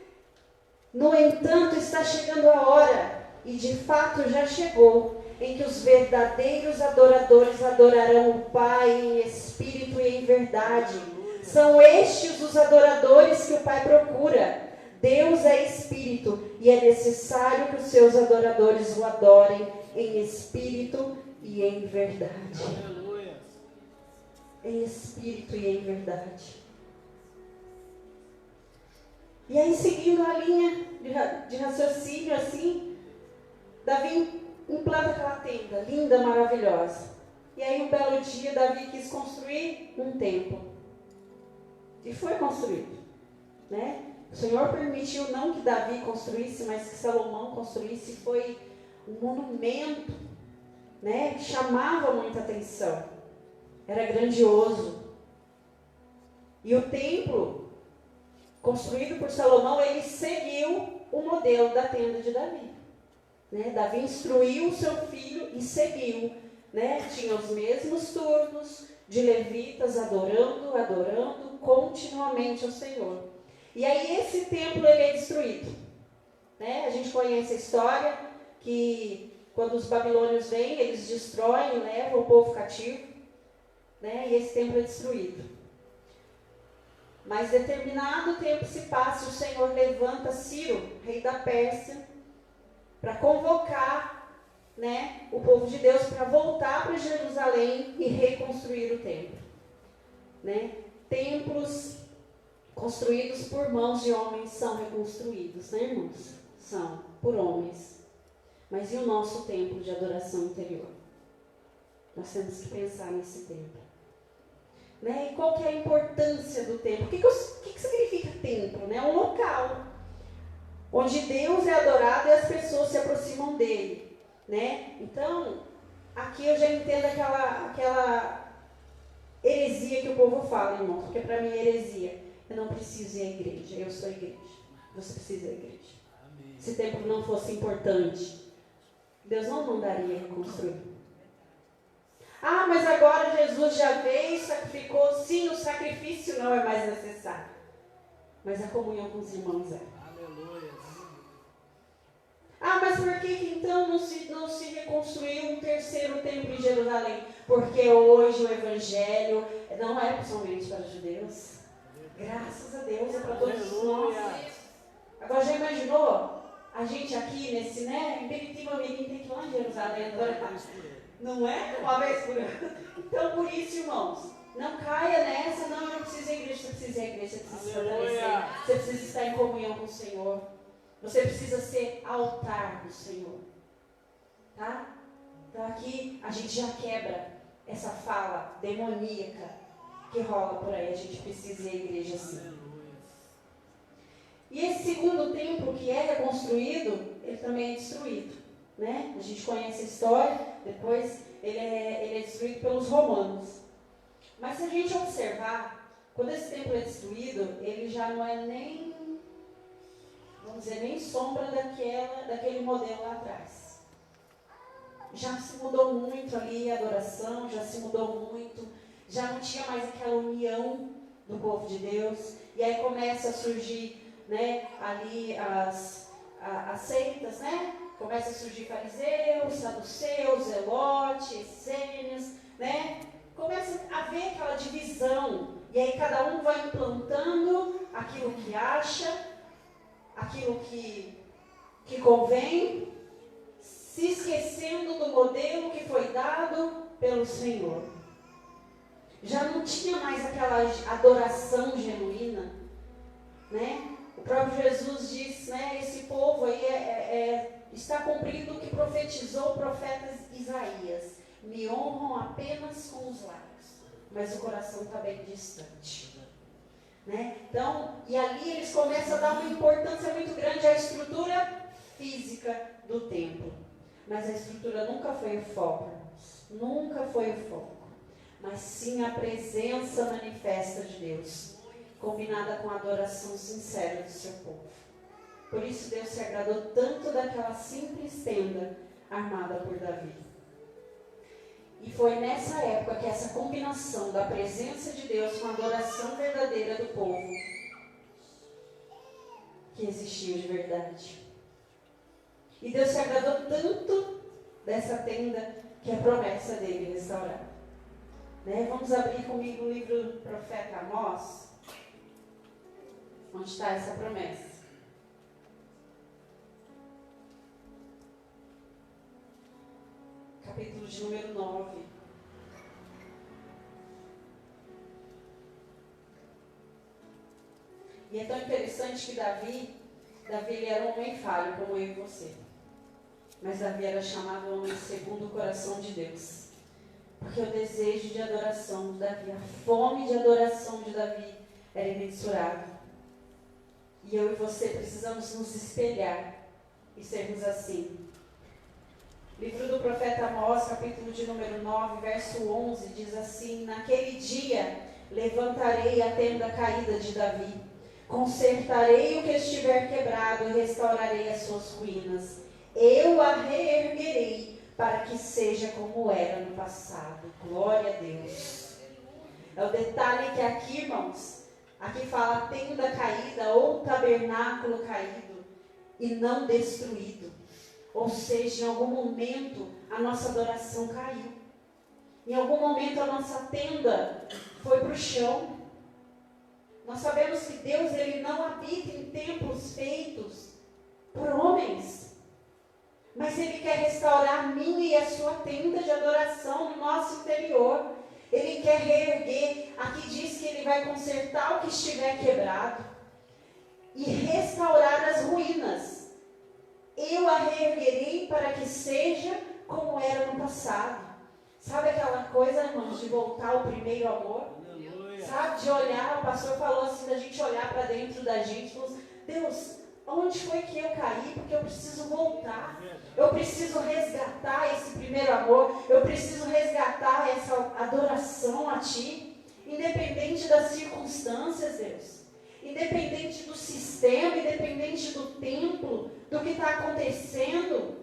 No entanto, está chegando a hora, e de fato já chegou, em que os verdadeiros adoradores adorarão o Pai em espírito e em verdade. São estes os adoradores que o Pai procura. Deus é espírito, e é necessário que os seus adoradores o adorem em espírito e em verdade. Aleluia. Em espírito e em verdade. E aí, seguindo a linha de raciocínio assim, Davi implanta aquela tenda linda, maravilhosa. E aí, um belo dia, Davi quis construir um templo. E foi construído, né? O Senhor permitiu não que Davi construísse, mas que Salomão construísse. Foi um monumento, né, que chamava muita atenção. Era grandioso. E o templo, construído por Salomão, ele seguiu o modelo da tenda de Davi. Né? Davi instruiu o seu filho e seguiu. Né? Tinha os mesmos turnos de levitas adorando continuamente ao Senhor. E aí esse templo, ele é destruído. Né? A gente conhece a história que quando os babilônios vêm, eles destroem, levam o povo cativo, né? E esse templo é destruído. Mas determinado tempo se passa, o Senhor levanta Ciro, rei da Pérsia, para convocar, né, o povo de Deus para voltar para Jerusalém e reconstruir o templo. Né? Templos construídos por mãos de homens são reconstruídos, né, irmãos? São, por homens. Mas e o nosso templo de adoração interior? Nós temos que pensar nesse templo. Né? E qual que é a importância do templo? O que significa templo? Né? Um local onde Deus é adorado e as pessoas se aproximam dele. Né? Então, aqui eu já entendo aquela heresia que o povo fala, irmão, porque para mim é heresia. Eu não preciso ir à igreja, eu sou a igreja. Você precisa ir à igreja. Amém. Se o templo não fosse importante, Deus não mandaria reconstruir. Ah, mas agora Jesus já veio, sacrificou. Sim, o sacrifício não é mais necessário. Mas a comunhão com os irmãos é. Aleluia. Ah, mas por que então não se reconstruiu um terceiro templo em Jerusalém? Porque hoje o Evangelho não é somente para os judeus. Graças a Deus, é para todos nós. Agora, já imaginou? A gente aqui nesse, né? Em Peritiba, tem que ir lá em Jerusalém. Não é? Uma vez por ano. Então, por isso, irmãos, não caia nessa. Não, eu não preciso ir à igreja. Você precisa ir à igreja, você precisa se fortalecer. Você precisa estar em comunhão com o Senhor. Você precisa ser altar do Senhor. Tá? Então, aqui a gente já quebra essa fala demoníaca que rola por aí. A gente precisa ir à igreja assim. E esse segundo templo que é reconstruído, ele também é destruído. Né? A gente conhece a história, depois ele é destruído pelos romanos. Mas se a gente observar, quando esse templo é destruído, ele já não é nem, vamos dizer, nem sombra daquele modelo lá atrás. Já se mudou muito ali a adoração, já se mudou muito, já não tinha mais aquela união do povo de Deus. E aí começa a surgir, né, ali as seitas, né? Começa a surgir fariseus, saduceus, zelotes, essênios, né? Começa a haver aquela divisão. E aí cada um vai implantando aquilo que acha, aquilo que convém, se esquecendo do modelo que foi dado pelo Senhor. Já não tinha mais aquela adoração genuína, né? O próprio Jesus diz, né, esse povo aí está cumprindo o que profetizou o profeta Isaías. Me honram apenas com os lábios, mas o coração está bem distante. Né? Então, e ali eles começam a dar uma importância muito grande à estrutura física do templo. Mas a estrutura nunca foi o foco, irmãos. Nunca foi o foco. Mas sim a presença manifesta de Deus, combinada com a adoração sincera do seu povo. Por isso Deus se agradou tanto daquela simples tenda armada por Davi. E foi nessa época que essa combinação da presença de Deus com a adoração verdadeira do povo que existiu de verdade. E Deus se agradou tanto dessa tenda que é a promessa dele restaurar. Né? Vamos abrir comigo o livro do profeta Amós, onde está essa promessa. Capítulo de número 9. E é tão interessante que Davi ele era um homem falho, como eu e você. Mas Davi era chamado homem segundo o coração de Deus. Porque o desejo de adoração de Davi, a fome de adoração de Davi era imensurável. E eu e você precisamos nos espelhar e sermos assim. Livro do profeta Amós, capítulo de número 9, verso 11, diz assim: naquele dia levantarei a tenda caída de Davi, consertarei o que estiver quebrado e restaurarei as suas ruínas. Eu a reerguerei para que seja como era no passado. Glória a Deus. É o detalhe que aqui, irmãos, aqui fala tenda caída ou tabernáculo caído e não destruído. Ou seja, em algum momento a nossa adoração caiu. Em algum momento a nossa tenda foi para o chão. Nós sabemos que Deus ele não habita em templos feitos por homens. Mas Ele quer restaurar a minha e a sua tenda de adoração no nosso interior. Ele quer reerguer. Aqui diz que Ele vai consertar o que estiver quebrado e restaurar as ruínas. Eu a reerguerei para que seja como era no passado. Sabe aquela coisa, irmãos, de voltar ao primeiro amor? Sabe, de olhar, o pastor falou assim, da gente olhar para dentro da gente e falar assim, Deus, onde foi que eu caí? Porque eu preciso voltar. Eu preciso resgatar esse primeiro amor. Eu preciso resgatar essa adoração a Ti. Independente das circunstâncias, Deus. Independente do sistema, independente do templo, do que está acontecendo.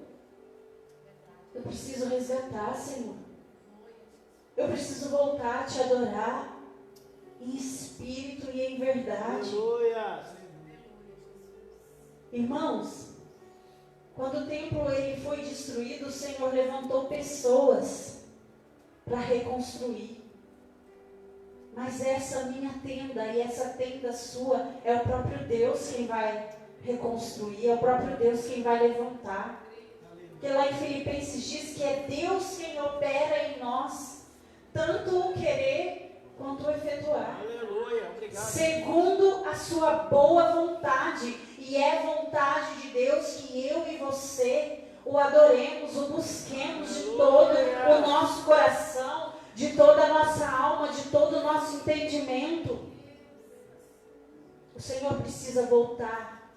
Eu preciso resgatar, Senhor. Eu preciso voltar a Te adorar em espírito e em verdade. Aleluia. Irmãos, Quando o templo ele foi destruído, o Senhor levantou pessoas para reconstruir. Mas essa minha tenda e essa tenda sua, é o próprio Deus quem vai reconstruir, é o próprio Deus quem vai levantar. Porque lá em Filipenses diz que é Deus quem opera em nós, tanto o querer quanto o efetuar. Aleluia, obrigado. Segundo a sua boa vontade, e é vontade de Deus que eu e você o adoremos, o busquemos de todo o nosso coração, de toda a nossa alma, de todo o nosso entendimento. O Senhor precisa voltar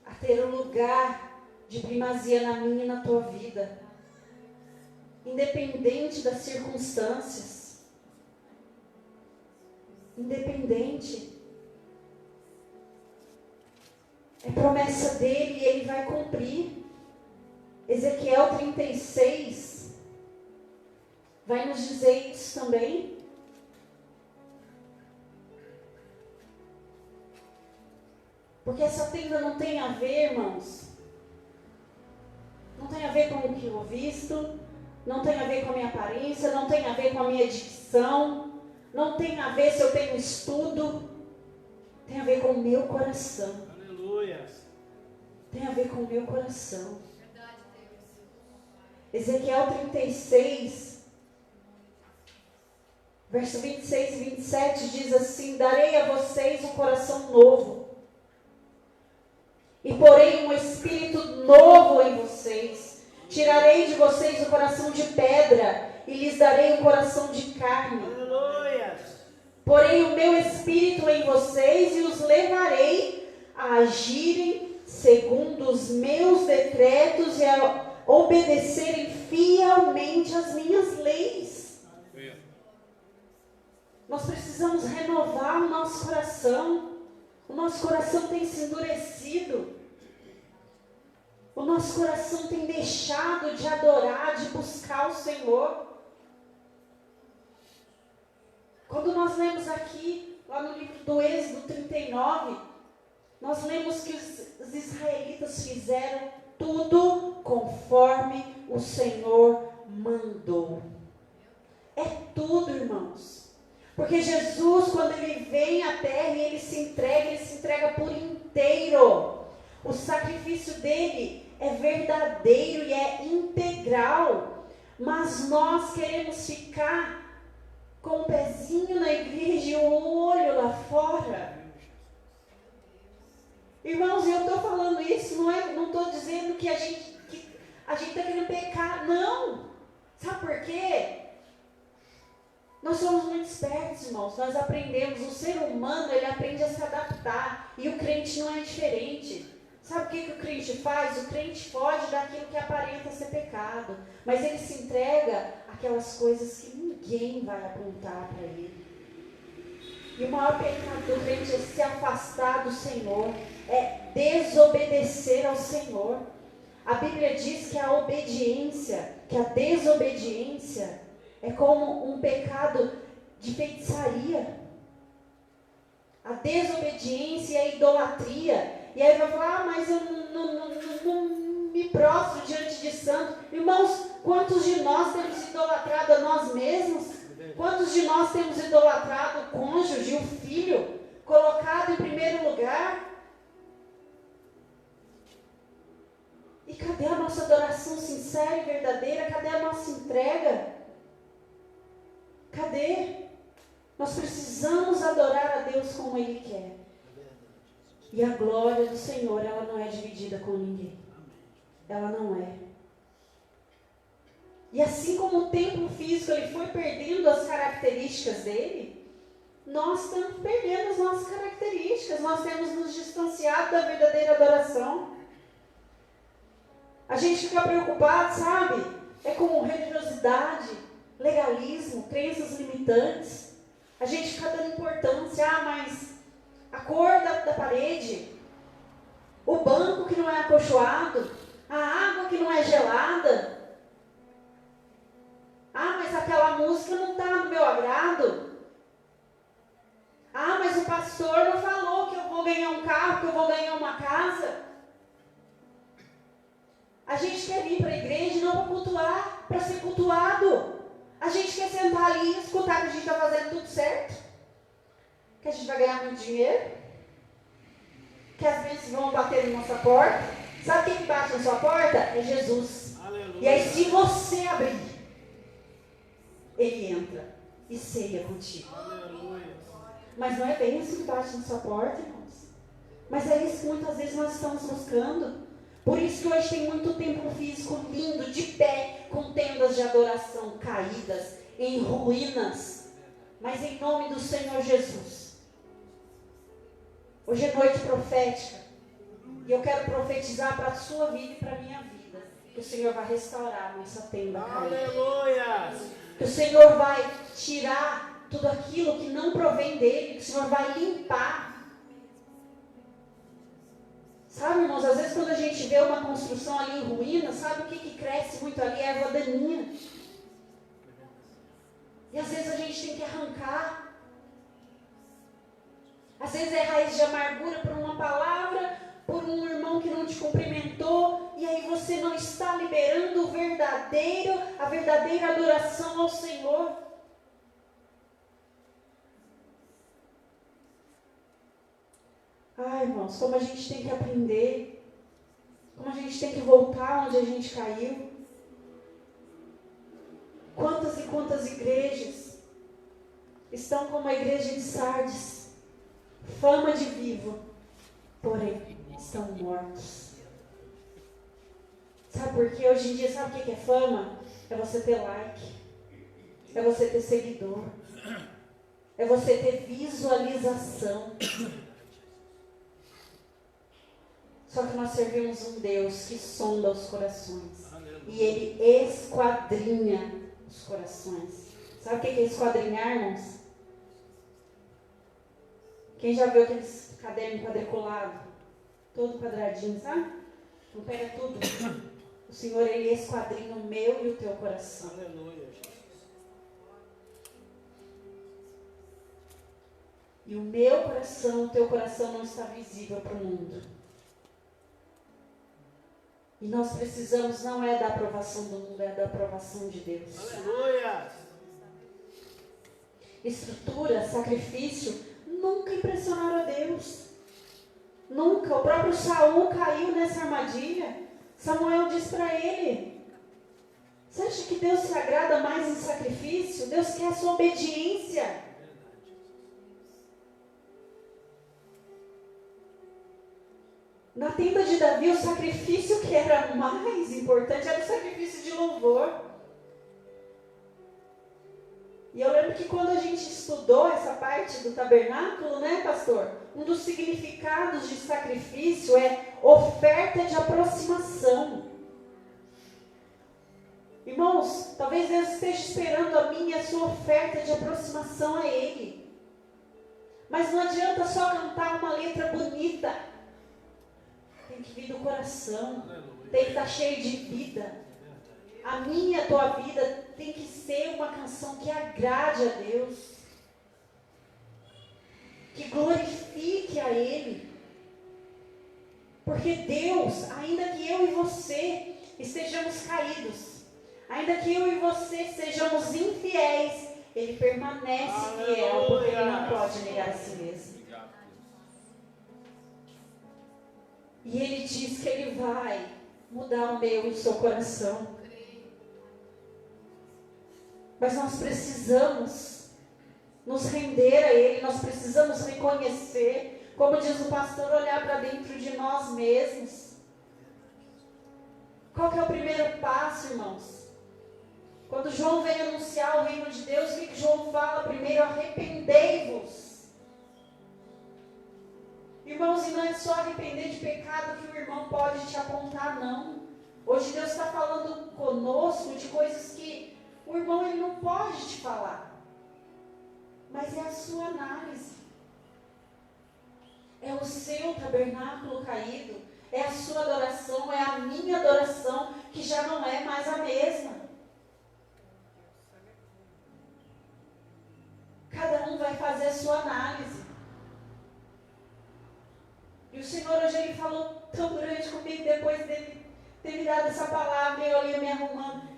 a ter um lugar de primazia na minha e na tua vida, independente das circunstâncias, independente. É promessa dele e ele vai cumprir. Ezequiel 36 vai nos dizer isso também. Porque essa tenda não tem a ver, irmãos, não tem a ver com o que eu visto, não tem a ver com a minha aparência, não tem a ver com a minha dicção, não tem a ver se eu tenho estudo, tem a ver com o meu coração. Aleluia. Tem a ver com o meu coração. Ezequiel 36, verso 26 e 27 diz assim: darei a vocês um coração novo, e porei um espírito novo em vocês. Tirarei de vocês o coração de pedra, e lhes darei um coração de carne. Aleluia. Porei o meu espírito em vocês e os levarei a agirem segundo os meus decretos e a obedecerem fielmente as minhas leis. Nós precisamos renovar o nosso coração. O nosso coração tem se endurecido. O nosso coração tem deixado de adorar, de buscar o Senhor. Quando nós lemos aqui, lá no livro do Êxodo 39, nós lemos que os israelitas fizeram tudo conforme o Senhor mandou. É tudo, irmãos. Porque Jesus, quando ele vem à terra e ele se entrega por inteiro. O sacrifício dele é verdadeiro e é integral. Mas nós queremos ficar com o pezinho na igreja e o olho lá fora. Irmãos, eu estou falando isso, não estou dizendo que a gente está querendo pecar, não. Sabe por quê? Nós somos muito espertos, irmãos, nós aprendemos, o ser humano, ele aprende a se adaptar, e o crente não é diferente. Sabe o que o crente faz? O crente foge daquilo que aparenta ser pecado, mas ele se entrega àquelas coisas que ninguém vai apontar para ele. E o maior pecado do crente é se afastar do Senhor, é desobedecer ao Senhor. A Bíblia diz que a desobediência é como um pecado de feitiçaria. A desobediência e a idolatria. E aí vai falar, mas eu não me prostro diante de santo. Irmãos, quantos de nós temos idolatrado a nós mesmos? Quantos de nós temos idolatrado o cônjuge, o filho, colocado em primeiro lugar? E cadê a nossa adoração sincera e verdadeira? Cadê a nossa entrega? Cadê? Nós precisamos adorar a Deus como Ele quer. E a glória do Senhor, ela não é dividida com ninguém. Ela não é. E assim como o templo físico ele foi perdendo as características dele, nós estamos perdendo as nossas características. Nós temos nos distanciado da verdadeira adoração. A gente fica preocupado, sabe? É com religiosidade, legalismo, crenças limitantes. A gente fica dando importância, mas a cor da parede, o banco que não é acolchoado, a água que não é gelada. Mas aquela música não está no meu agrado. Mas o pastor não falou que eu vou ganhar um carro, que eu vou ganhar uma casa. para ser cultuado. A gente quer sentar ali e escutar que a gente está fazendo tudo certo. Que a gente vai ganhar muito dinheiro. Que as bênçãos vão bater na nossa porta. Sabe quem bate na sua porta? É Jesus. Aleluia. E aí se você abrir, Ele entra e ceia contigo. Aleluia. Mas não é bem isso que bate na sua porta, irmãos. Mas é isso que muitas vezes nós estamos buscando. Por isso que hoje tem muito templo físico lindo, de pé, com tendas de adoração caídas, em ruínas. Mas em nome do Senhor Jesus. Hoje é noite profética. E eu quero profetizar para a sua vida e para a minha vida. Que o Senhor vai restaurar a nossa tenda caída. Aleluia! Que o Senhor vai tirar tudo aquilo que não provém dele. Que o Senhor vai limpar. Sabe, irmãos, às vezes quando a gente vê uma construção ali em ruína, sabe o que cresce muito ali? É erva daninha. E às vezes a gente tem que arrancar. Às vezes é raiz de amargura por uma palavra, por um irmão que não te cumprimentou, e aí você não está liberando a verdadeira adoração ao Senhor. Ai, irmãos, como a gente tem que aprender, como a gente tem que voltar onde a gente caiu. Quantas e quantas igrejas estão como a igreja de Sardes, fama de vivo, porém estão mortos. Sabe por quê? Hoje em dia, sabe o que é fama? É você ter like, é você ter seguidor, é você ter visualização. Só que nós servimos um Deus que sonda os corações. E Ele esquadrinha os corações. Sabe o que é esquadrinhar, irmãos? Quem já viu aqueles cadernos quadriculados? Todo quadradinho, sabe? Então pega tudo. O Senhor, Ele esquadrinha o meu e o teu coração. Aleluia. E o meu coração, o teu coração não está visível para o mundo. E nós precisamos, não é da aprovação do mundo, é da aprovação de Deus. Aleluia! Estrutura, sacrifício, nunca impressionaram a Deus. Nunca. O próprio Saul caiu nessa armadilha. Samuel disse para ele: você acha que Deus se agrada mais em sacrifício? Deus quer a sua obediência. Na tenda de Davi, o sacrifício que era mais importante era o sacrifício de louvor. E eu lembro que quando a gente estudou essa parte do tabernáculo, né, pastor? Um dos significados de sacrifício é oferta de aproximação. Irmãos, talvez Deus esteja esperando a minha e a sua oferta de aproximação a Ele. Mas não adianta só cantar uma letra bonita. Tem que vir do coração. Tem que estar cheio de vida. A minha e a tua vida tem que ser uma canção que agrade a Deus. Que glorifique a Ele. Porque Deus, ainda que eu e você estejamos caídos, ainda que eu e você sejamos infiéis, Ele permanece fiel, porque Ele não pode negar a si mesmo. E Ele diz que Ele vai mudar o meu e o seu coração. Mas nós precisamos nos render a Ele, nós precisamos reconhecer, como diz o pastor, olhar para dentro de nós mesmos. Qual que é o primeiro passo, irmãos? Quando João vem anunciar o reino de Deus, o que João fala? Primeiro, arrependei-vos. Irmãos, e não é só arrepender de pecado que o irmão pode te apontar, não. Hoje Deus está falando conosco de coisas que o irmão ele não pode te falar. Mas é a sua análise. É o seu tabernáculo caído. É a sua adoração, é a minha adoração, que já não é mais a mesma. Cada um vai fazer a sua análise. E o Senhor hoje Ele falou tão grande comigo, depois dele ter me dado essa palavra, e eu ali me arrumando.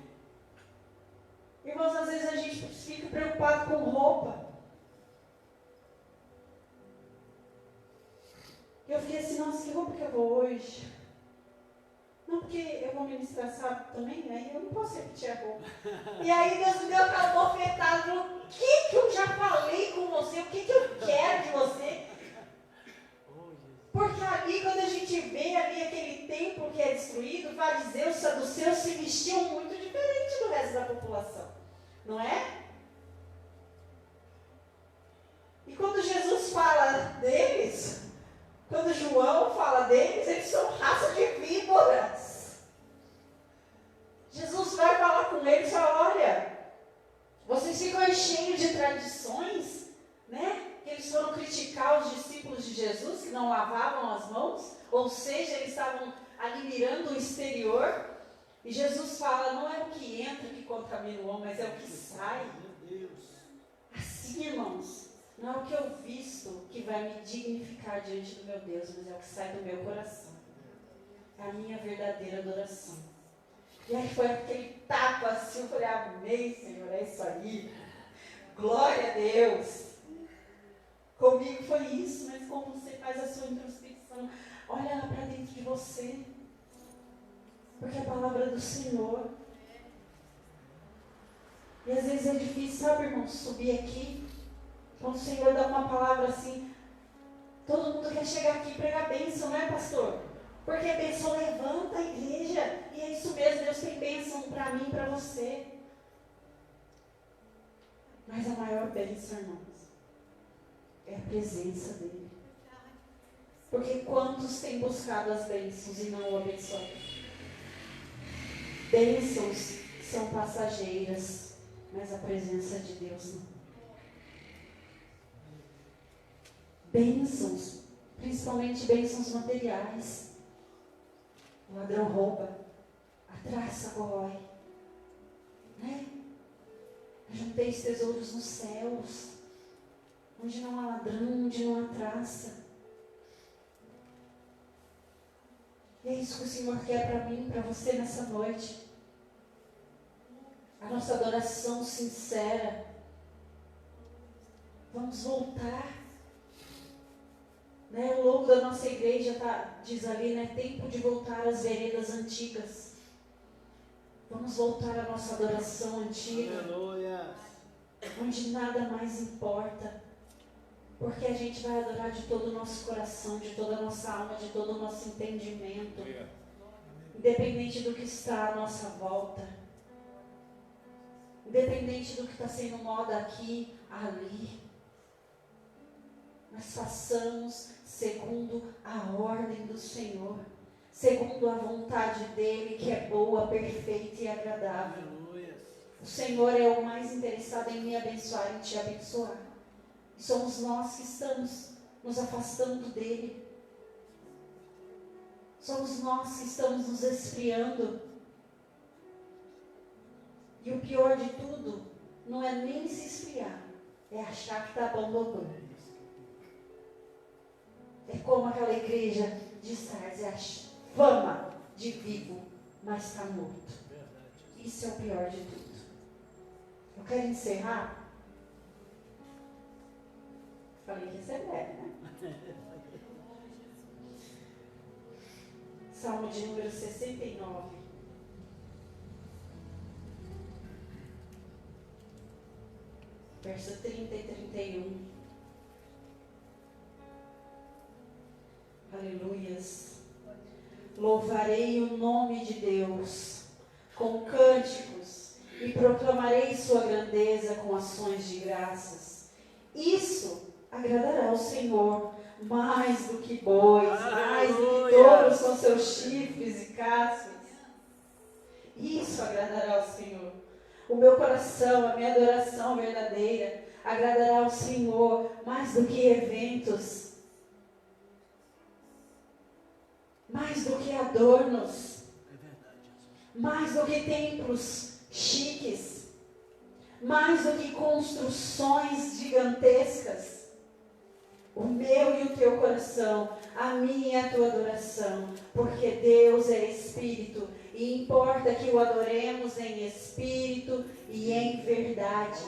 preocupado com roupa. Eu fiquei assim, nossa, que roupa que eu vou hoje? Não, porque eu vou ministrar sábado também, aí eu não posso repetir a roupa. E aí Deus me deu aquela bofetada, falou, o que eu já falei com você? O que eu quero de você? Porque ali, quando a gente vê ali aquele templo que é destruído, fariseus, saduceus se vestiam muito diferente do resto da população. Não é? E quando Jesus fala deles, quando João fala deles, eles são raça de víboras. Jesus vai falar com eles e fala, olha, vocês ficam aí cheios de tradições, né? Que eles foram criticar os discípulos de Jesus, que não lavavam as mãos, ou seja, eles estavam ali mirando o exterior. E Jesus fala, não é o que entra que contamina o homem, mas é o que sai. Assim, irmãos, não é o que eu visto que vai me dignificar diante do meu Deus, mas é o que sai do meu coração. É a minha verdadeira adoração. E aí foi aquele tapa assim, eu falei, amém, Senhor, é isso aí. Glória a Deus. Comigo foi isso, mas como você faz a sua introspecção, olha lá para dentro de você. Porque é a palavra do Senhor. E às vezes é difícil, sabe, irmão, subir aqui. Quando o Senhor dá uma palavra assim, todo mundo quer chegar aqui e pregar bênção, não é, pastor? Porque a bênção levanta a igreja. E é isso mesmo, Deus tem bênção para mim e para você. Mas a maior bênção, irmãos, é a presença dele. Porque quantos têm buscado as bênçãos e não o abençoado? Bênçãos são passageiras, mas a presença de Deus não. Bênçãos, principalmente bênçãos materiais. O ladrão rouba, a traça corrói, né? Junteis tesouros nos céus, onde não há ladrão, onde não há traça. E é isso que o Senhor quer para mim, para você nessa noite. A nossa adoração sincera. Vamos voltar. Né? O logo da nossa igreja diz ali, né? Tempo de voltar às veredas antigas. Vamos voltar à nossa adoração antiga. Aleluia. Onde nada mais importa. Porque a gente vai adorar de todo o nosso coração, de toda a nossa alma, de todo o nosso entendimento. Independente do que está à nossa volta. Independente do que está sendo moda aqui, ali. Nós façamos segundo a ordem do Senhor. Segundo a vontade dEle, que é boa, perfeita e agradável. O Senhor é o mais interessado em me abençoar e te abençoar. E somos nós que estamos nos afastando dEle. Somos nós que estamos nos esfriando. E o pior de tudo, não é nem se esfriar, é achar que está bom. É como aquela igreja de Sardes, é a fama de vivo, mas está morto. Isso é o pior de tudo. Eu quero encerrar. Falei que isso é breve, né? Salmo de número 69. Verso 30 e 31. Aleluias. Louvarei o nome de Deus com cânticos e proclamarei sua grandeza com ações de graças. Isso agradará ao Senhor mais do que bois, mais do que touros com seus chifres e cascos. Isso agradará ao Senhor. O meu coração, a minha adoração verdadeira, agradará ao Senhor mais do que eventos, mais do que adornos, mais do que templos chiques, mais do que construções gigantescas. O meu e o teu coração, a minha e a tua adoração, porque Deus é Espírito E importa que o adoremos em espírito e em verdade.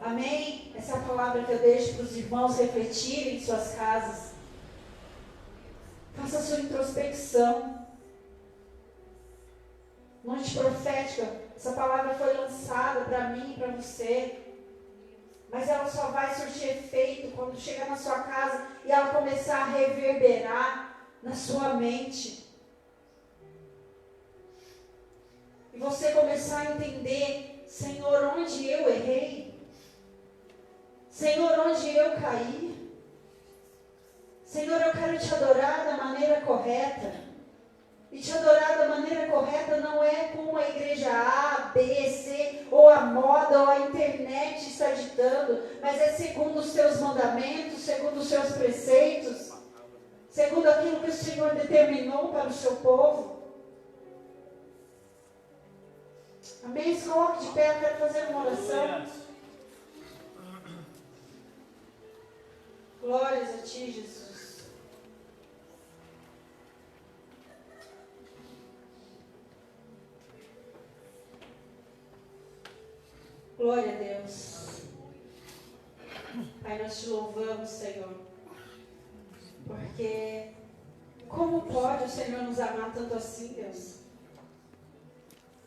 Amém? Essa é a palavra que eu deixo para os irmãos refletirem em suas casas. Faça a sua introspecção. Noite profética, essa palavra foi lançada para mim e para você. Mas ela só vai surtir efeito quando chegar na sua casa e ela começar a reverberar na sua mente. E você começar a entender, Senhor, onde eu errei? Senhor, onde eu caí? Senhor, eu quero te adorar da maneira correta. E te adorar da maneira correta não é como a igreja A, B, C, ou a moda, ou a internet está ditando, mas é segundo os teus mandamentos, segundo os seus preceitos, segundo aquilo que o Senhor determinou para o seu povo. Amém? Se coloque de pé, eu quero fazer uma oração. Glórias a ti, Jesus. Glória a Deus. Pai, nós te louvamos, Senhor. Porque como pode o Senhor nos amar tanto assim, Deus?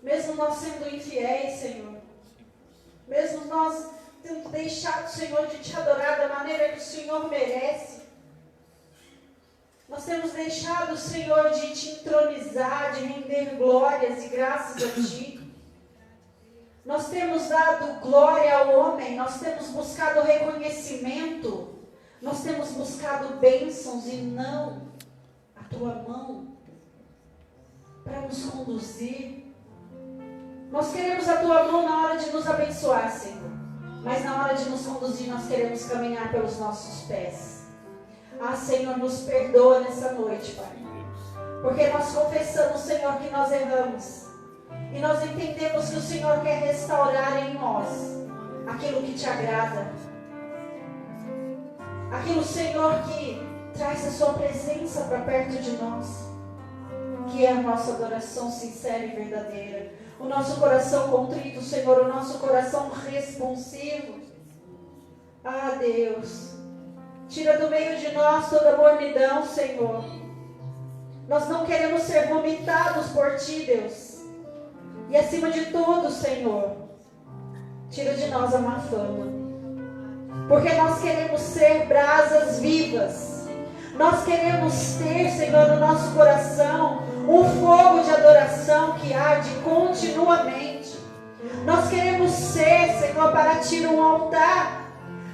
Mesmo nós sendo infiéis, Senhor. Mesmo nós tendo deixado, Senhor, de te adorar da maneira que o Senhor merece. Nós temos deixado, Senhor, de te entronizar, de render glórias e graças a Ti. Nós temos dado glória ao homem, nós temos buscado reconhecimento, nós temos buscado bênçãos e não a Tua mão para nos conduzir. Nós queremos a Tua mão na hora de nos abençoar, Senhor, mas na hora de nos conduzir nós queremos caminhar pelos nossos pés. Ah, Senhor, nos perdoa nessa noite, Pai, porque nós confessamos, Senhor, que nós erramos. E nós entendemos que o Senhor quer restaurar em nós aquilo que te agrada. Aquilo, Senhor, que traz a sua presença para perto de nós. Que é a nossa adoração sincera e verdadeira. O nosso coração contrito, Senhor, o nosso coração responsivo. Ah, Deus, tira do meio de nós toda mornidão, Senhor. Nós não queremos ser vomitados por Ti, Deus. E acima de tudo, Senhor, tira de nós a má fama. Porque nós queremos ser brasas vivas. Nós queremos ter, Senhor, no nosso coração um fogo de adoração que arde continuamente. Nós queremos ser, Senhor, para Ti um altar.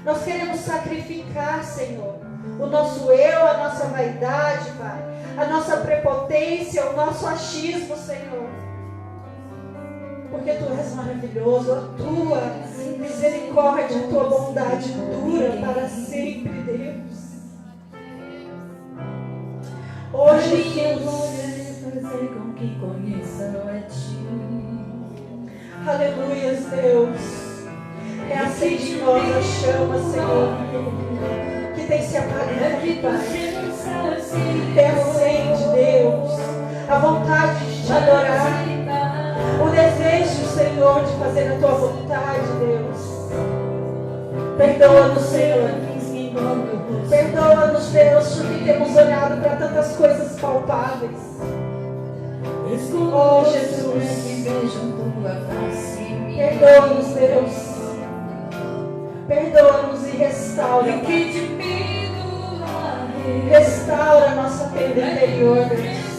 Nós queremos sacrificar, Senhor, o nosso eu, a nossa vaidade, Pai, a nossa prepotência, o nosso achismo, Senhor. Porque Tu és maravilhoso, a Tua misericórdia, a Tua bondade dura para sempre, Deus. Hoje, Deus, fazer com que conheçam a Ti. aleluias, Deus. Reacende em nós a chama, Senhor, que tem se apagado, Pai. Reacende, Deus, a vontade de Te adorar. O desejo, Senhor, de fazer a Tua vontade, Deus. Perdoa-nos, Senhor. Perdoa-nos, Deus, porque temos olhado para tantas coisas palpáveis. Oh, Jesus. Perdoa-nos, Deus. Perdoa-nos e restaura. Restaura a nossa tenda interior, Deus.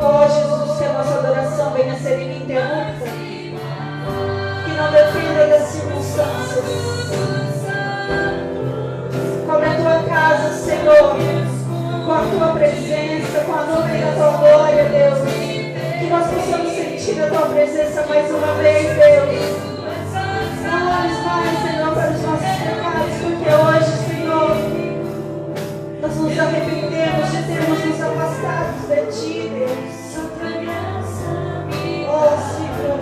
Oh, Jesus, que a nossa adoração venha a ser ininterrupta. Que não dependa das circunstâncias. Cobre a Tua casa, Senhor, com a Tua presença, com a nuvem da Tua glória, Deus. Que nós possamos sentir a Tua presença mais uma vez, Deus. Não olhes mais, Senhor, para os nossos pecados, porque hoje, Senhor, nós nos arrependemos de termos nos afastado de Ti, Deus. Oh, Senhor,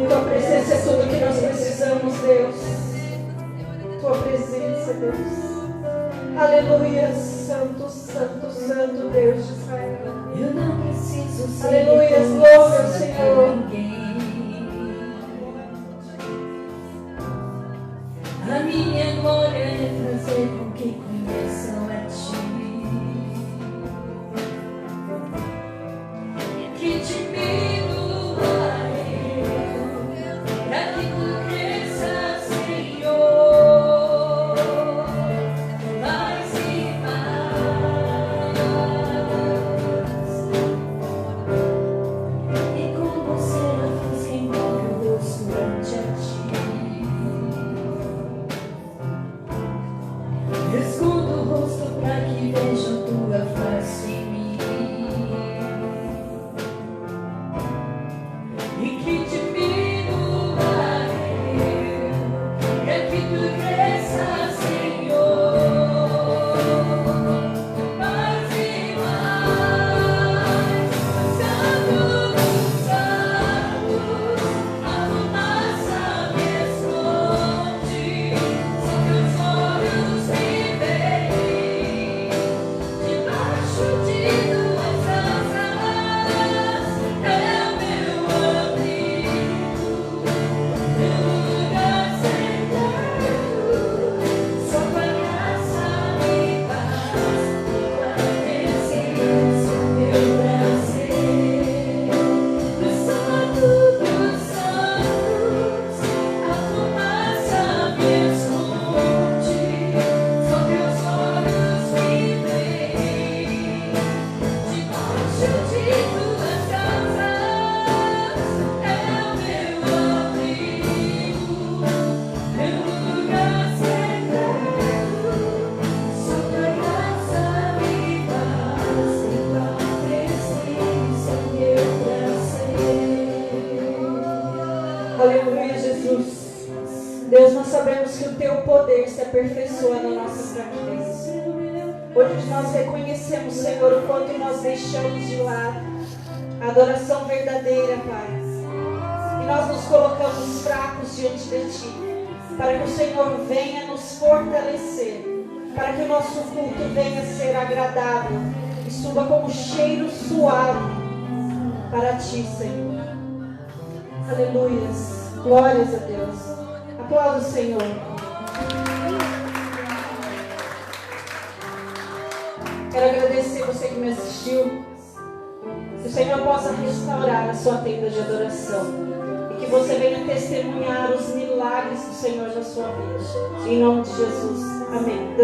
Tua presença é tudo que nós precisamos, Deus. Tua presença, Deus. Aleluia, Santo, Santo, Santo Deus. sabemos que o Teu poder se aperfeiçoa na nossa fraqueza. Hoje nós reconhecemos, Senhor, o quanto nós deixamos de lado a adoração verdadeira, Pai. E nós nos colocamos fracos diante de Ti, para que o Senhor venha nos fortalecer, para que o nosso culto venha ser agradável e suba como cheiro suave para Ti, Senhor. Aleluias, glórias a Deus. Aplauda o Senhor. Quero agradecer você que me assistiu. Que o Senhor possa restaurar a sua tenda de adoração e que você venha testemunhar os milagres do Senhor na sua vida. Em nome de Jesus. Amém.